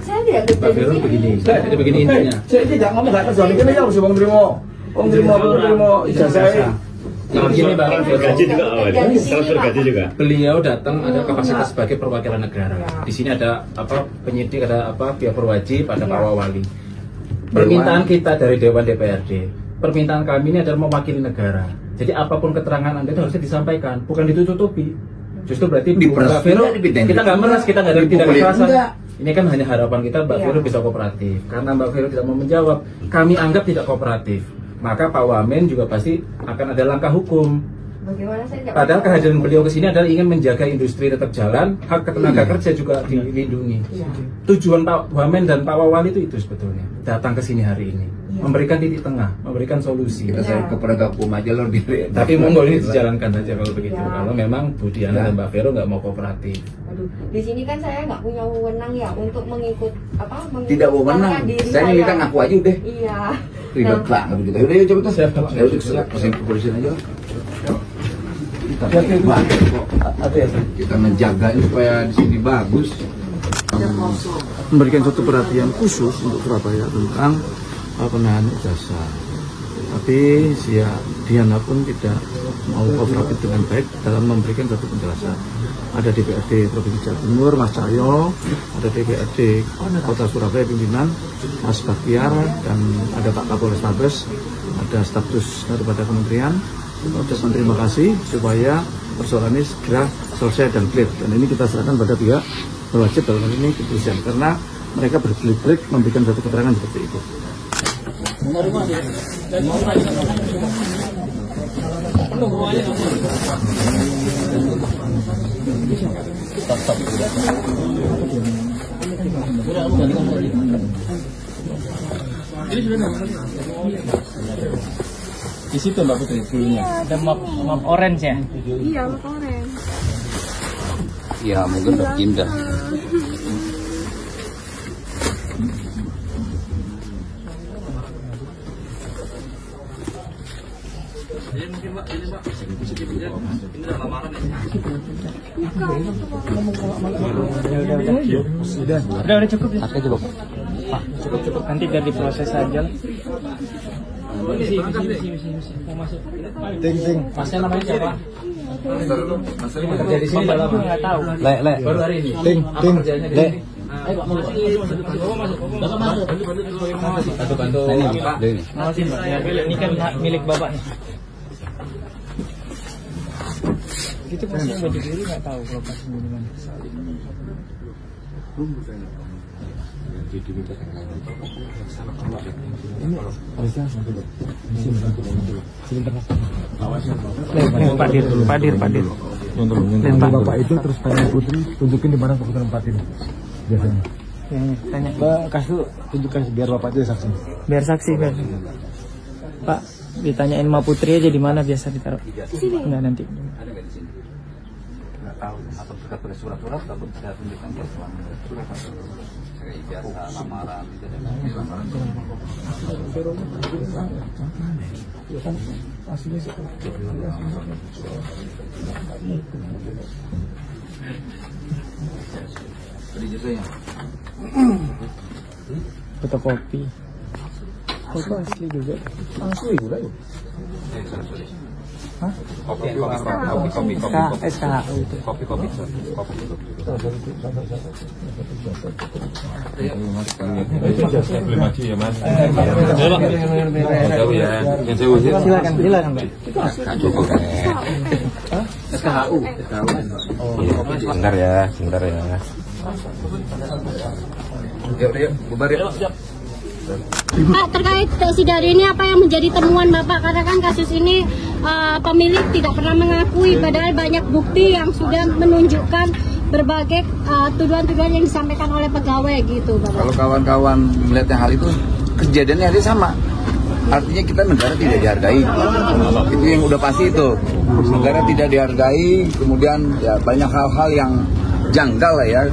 Speaker 17: Saya tidak kerja di sini.
Speaker 13: Jadi begini intinya.
Speaker 5: Saya tidak ngomong nggak kerja di sini ya harus bang terima ijazah.
Speaker 13: Nah, begini Bang,
Speaker 10: gaji juga, transfer gaji juga.
Speaker 13: Beliau datang ada kapasitas sebagai perwakilan negara. Di sini ada apa penyidik, ada apa pihak berwajib, ada Pak Wawali. Permintaan kita dari Dewan DPRD, permintaan kami ini adalah mewakili negara. Jadi apapun keterangan Anda itu harusnya disampaikan, bukan ditutupi. Justru berarti Mbak Vero, kita nggak meras, kita nggak ada tindak kekerasan. Ini kan hanya harapan kita Mbak Vero bisa kooperatif. Karena Mbak Vero tidak mau menjawab, kami anggap tidak kooperatif. Maka Pak Wamen juga pasti akan ada langkah hukum.
Speaker 17: Bagaimana saya tidak
Speaker 13: Padahal kehadiran beliau ke sini adalah ingin menjaga industri tetap jalan, hak tenaga kerja juga dilindungi. Tujuan Pak Wamen dan Pak Wawali itu sebetulnya datang ke sini hari ini, memberikan titik tengah, memberikan solusi.
Speaker 4: Kita saya ke penegak hukum aja loh diri.
Speaker 13: Tapi monggo ini dijalankan saja kalau begitu. Kalau memang Bu Diana dan Mbak Vero nggak mau kooperatif.
Speaker 17: Aduh, di sini kan saya nggak punya wewenang ya untuk mengikut
Speaker 14: Tidak wewenang. Saya minta ngaku aja udah.
Speaker 17: Iya.
Speaker 14: Ribet banget begitu. Udah yuk coba tuh. Ya udah ke kepolisian aja.
Speaker 4: Kita menjaga supaya di sini bagus.
Speaker 5: Memberikan suatu perhatian khusus untuk Surabaya tentang penahanan ijazah. Tapi Diana pun tidak mau kooperatif dengan baik dalam memberikan satu penjelasan. Ada DPRD Provinsi Jawa Timur, Mas Cahyo, ada DPRD Kota Surabaya pimpinan Mas Bakhtiar, dan ada Pak Kapolres Tabes, ada status daripada kementerian. Ucapkan terima kasih supaya persoalan ini segera selesai dan clear. Dan ini kita serahkan pada pihak berwajib dalam hal ini kepolisian, karena mereka berbelit-belit memberikan satu keterangan seperti itu.
Speaker 13: Di situ Mbak Putri dulunya. Ada map orange ya?
Speaker 3: Iya, map orange.
Speaker 14: Ya mungkin udah pindah.
Speaker 13: Udah cukup ya? Cukup. Cukup. Nanti biar diproses aja.
Speaker 1: Ting.
Speaker 13: Masnya namanya siapa? Kerja di sini udah lama. Nggak tahu.
Speaker 1: Le.
Speaker 13: Baru hari ini.
Speaker 1: Ting. Le.
Speaker 13: Ayo Pak, masuk. Bantu. Maafin Pak, ini kan milik Bapak nih. Itu pasti yang baju biru nggak tahu kalau pas di mana.
Speaker 1: Ini harusnya
Speaker 13: Padir.
Speaker 1: Bapak itu terus tanya Putri, tunjukin di mana keputusan tempat ini biasanya.
Speaker 13: Tanya.
Speaker 1: Kasih tunjukkan biar Bapak itu saksi.
Speaker 13: Biar saksi. Pak, ditanyain sama Putri aja di mana biasa ditaruh. Di sini. Enggak nanti.
Speaker 14: Nggak tahu atau berkat surat-surat ataupun saya tunjukkan ke surat ijazah lamaran
Speaker 13: fotokopi. Foto asli juga.
Speaker 1: Asli juga ya.
Speaker 13: Hah?
Speaker 11: Kopi.
Speaker 13: SKHU itu.
Speaker 11: Kopi. Beli maju ya Mas.
Speaker 13: Silakan Mbak.
Speaker 11: SKHU.
Speaker 10: Sebentar ya.
Speaker 14: Yuk, bubar ya.
Speaker 19: Pak, terkait sidari ini apa yang menjadi temuan Bapak? Karena kan kasus ini pemilik tidak pernah mengakui, padahal banyak bukti yang sudah menunjukkan berbagai tuduhan-tuduhan yang disampaikan oleh pegawai gitu, Bapak.
Speaker 14: Kalau kawan-kawan melihat hal itu, kejadiannya hari sama. Artinya kita negara tidak dihargai. Itu yang udah pasti itu. Negara tidak dihargai, kemudian ya banyak hal-hal yang janggal lah ya.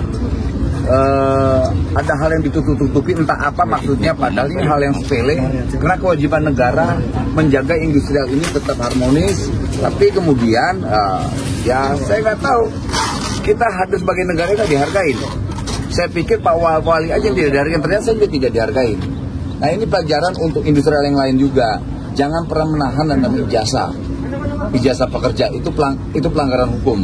Speaker 14: Ada hal yang ditutup-tutupi entah apa maksudnya, padahal ini hal yang sepele, karena kewajiban negara menjaga industrial ini tetap harmonis. Tapi kemudian ya saya nggak tahu, kita harus sebagai negara kita dihargain. Saya pikir Pak Wali aja yang tidak dihargain, ternyata saya juga tidak dihargain. Nah ini pelajaran untuk industrial yang lain juga, jangan pernah menahan dan namanya ijazah pekerja itu pelanggaran hukum.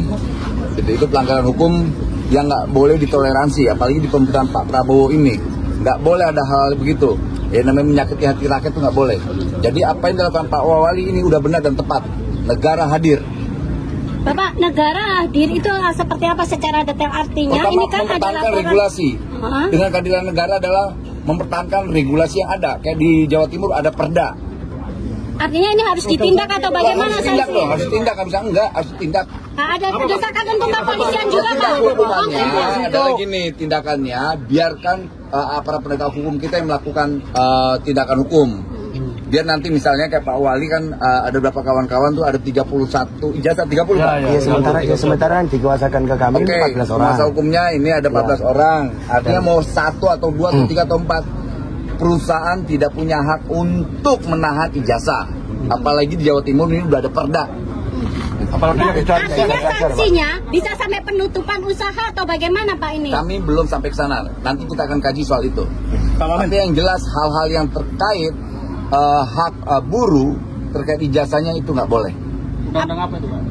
Speaker 14: Itu pelanggaran hukum yang nggak boleh ditoleransi, apalagi di pemerintahan Pak Prabowo ini nggak boleh ada hal begitu. Ya namanya menyakiti hati rakyat itu nggak boleh. Jadi apa yang dilakukan Pak Wawali ini udah benar dan tepat. Negara hadir.
Speaker 19: Bapak, negara hadir itu seperti apa secara detail artinya?
Speaker 14: Pertama,
Speaker 19: ini kan ada
Speaker 14: mempertahankan
Speaker 19: laporan
Speaker 14: regulasi. Dengan kehadiran negara adalah mempertahankan regulasi yang ada. Kayak di Jawa Timur ada Perda.
Speaker 19: Artinya ini harus ditindak atau bagaimana?
Speaker 14: Harus tindak dong, harus tindak, nggak bisa enggak, harus tindak.
Speaker 19: Nah, ada desakan untuk kepolisian juga Pak.
Speaker 14: Hukumannya adalah gini, tindakannya biarkan aparat penegak hukum kita yang melakukan tindakan hukum. Biar nanti misalnya kayak Pak Wali kan ada beberapa kawan-kawan tuh ada 31 ijazah 30 Pak.
Speaker 2: Ya, sementara yang dikuasakan ke kami 14 orang.
Speaker 14: Masa hukumnya ini ada 14 orang. Artinya mau 1 atau 2 atau 3 atau 4 perusahaan tidak punya hak untuk menahan ijazah. Apalagi di Jawa Timur ini udah ada perda.
Speaker 19: Apalagi sanksinya bisa sampai penutupan usaha atau bagaimana Pak ini?
Speaker 14: Kami belum sampai ke sana. Nanti kita akan kaji soal itu. Tapi yang jelas hal-hal yang terkait hak buruh terkait ijazahnya itu nggak boleh.
Speaker 19: Undang-undang apa itu Pak?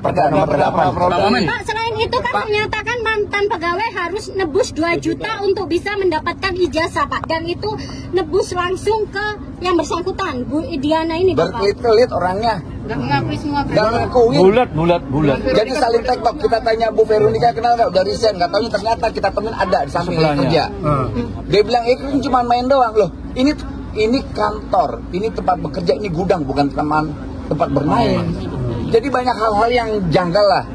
Speaker 14: Perda nomor 8.
Speaker 19: Pak, selain itu kan menyatakan mantan pegawai harus nebus 2 juta untuk bisa mendapatkan ijazah Pak. Dan itu nebus langsung ke yang bersangkutan, Bu Diana ini Bapak.
Speaker 14: Berkelit-kelit orangnya.
Speaker 19: Nggak mengakui semua.
Speaker 14: Nggak mengakui.
Speaker 5: Bulat.
Speaker 14: Jadi saling tektok. Kita tanya Bu Veronica kenal nggak? Udah resign. Nggak tahunya ternyata kita temen ada di samping kerja. Dia bilang ini cuma main doang loh. Ini kantor, ini tempat bekerja, ini gudang, bukan tempat bermain. Jadi banyak hal-hal yang janggal lah.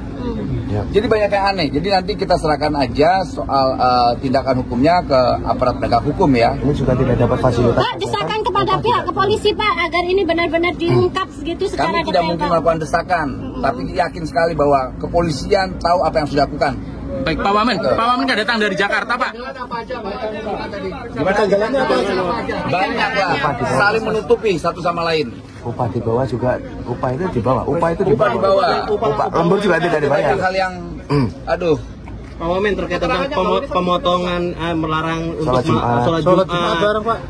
Speaker 14: Jadi banyak yang aneh. Jadi nanti kita serahkan aja soal tindakan hukumnya ke aparat penegak hukum ya.
Speaker 2: Ini juga tidak dapat fasilitas.
Speaker 19: Pak, desakan kepada pihak kepolisi Pak agar ini benar-benar diungkap segitu secara
Speaker 14: Kami tidak mungkin melakukan desakan, tapi yakin sekali bahwa kepolisian tahu apa yang sudah dilakukan.
Speaker 13: Baik, Pak Wamen kan datang dari Jakarta, Pak.
Speaker 14: Banyak lah, saling menutupi satu sama lain.
Speaker 2: Upah di bawah juga, upah itu di bawah. Upah lembur juga tidak dibayar.
Speaker 14: Hal yang, aduh.
Speaker 12: Pak Wamen terkait tentang pemotongan melarang untuk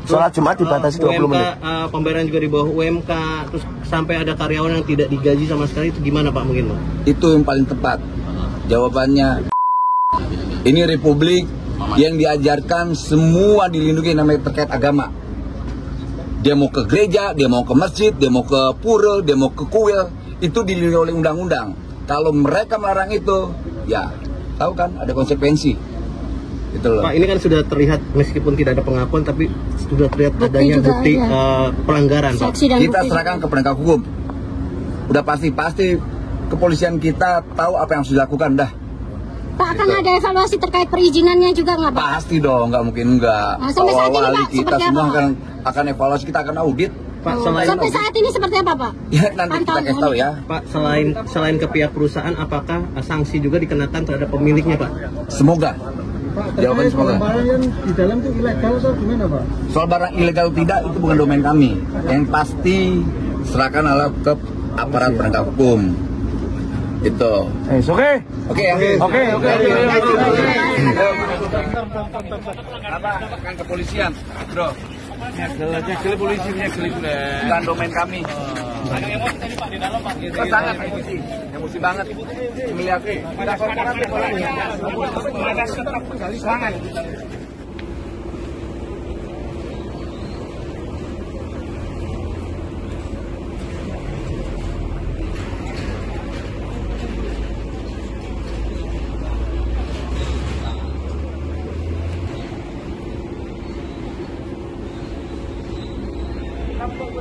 Speaker 2: sholat Jumat dibatasi 20 menit.
Speaker 12: Pembayaran juga di bawah UMK, terus sampai ada karyawan yang tidak digaji sama sekali, itu gimana Pak mungkin Pak?
Speaker 14: Itu yang paling tepat. Jawabannya, ini republik yang diajarkan semua dilindungi namanya terkait agama. Dia mau ke gereja, dia mau ke masjid, dia mau ke pura, dia mau ke kuil, itu dilindungi oleh undang-undang. Kalau mereka melarang itu, ya tahu kan ada konsekuensi. Itu loh.
Speaker 12: Pak, ini kan sudah terlihat meskipun tidak ada pengakuan, tapi sudah terlihat adanya bukti pelanggaran. Pak.
Speaker 14: Kita serahkan ke penegak hukum. Udah pasti kepolisian kita tahu apa yang sudah dilakukan dah.
Speaker 19: Pak, akan ada evaluasi terkait perizinannya juga nggak Pak?
Speaker 14: Pasti dong, nggak mungkin enggak.
Speaker 19: Nah, sampai saat ini Pak,
Speaker 14: kita semua akan evaluasi, kita akan audit.
Speaker 12: Pak,
Speaker 19: sampai saat ini seperti apa Pak?
Speaker 14: Ya nanti kita kasih tahu ya.
Speaker 12: Pak, selain ke pihak perusahaan, apakah sanksi juga dikenakan terhadap pemiliknya Pak?
Speaker 14: Semoga. Jawabannya semoga.
Speaker 18: Barang yang di dalam itu ilegal atau gimana Pak?
Speaker 14: Soal barang ilegal tidak itu bukan domain kami. Yang pasti serahkan ke aparat penegak hukum. Itu. Oke. Apa? Kan kepolisian, bro. Nyegel polisi, bukan domain kami. Sangat emosi banget. Melihat pada korporat ada serangan.
Speaker 15: Kampung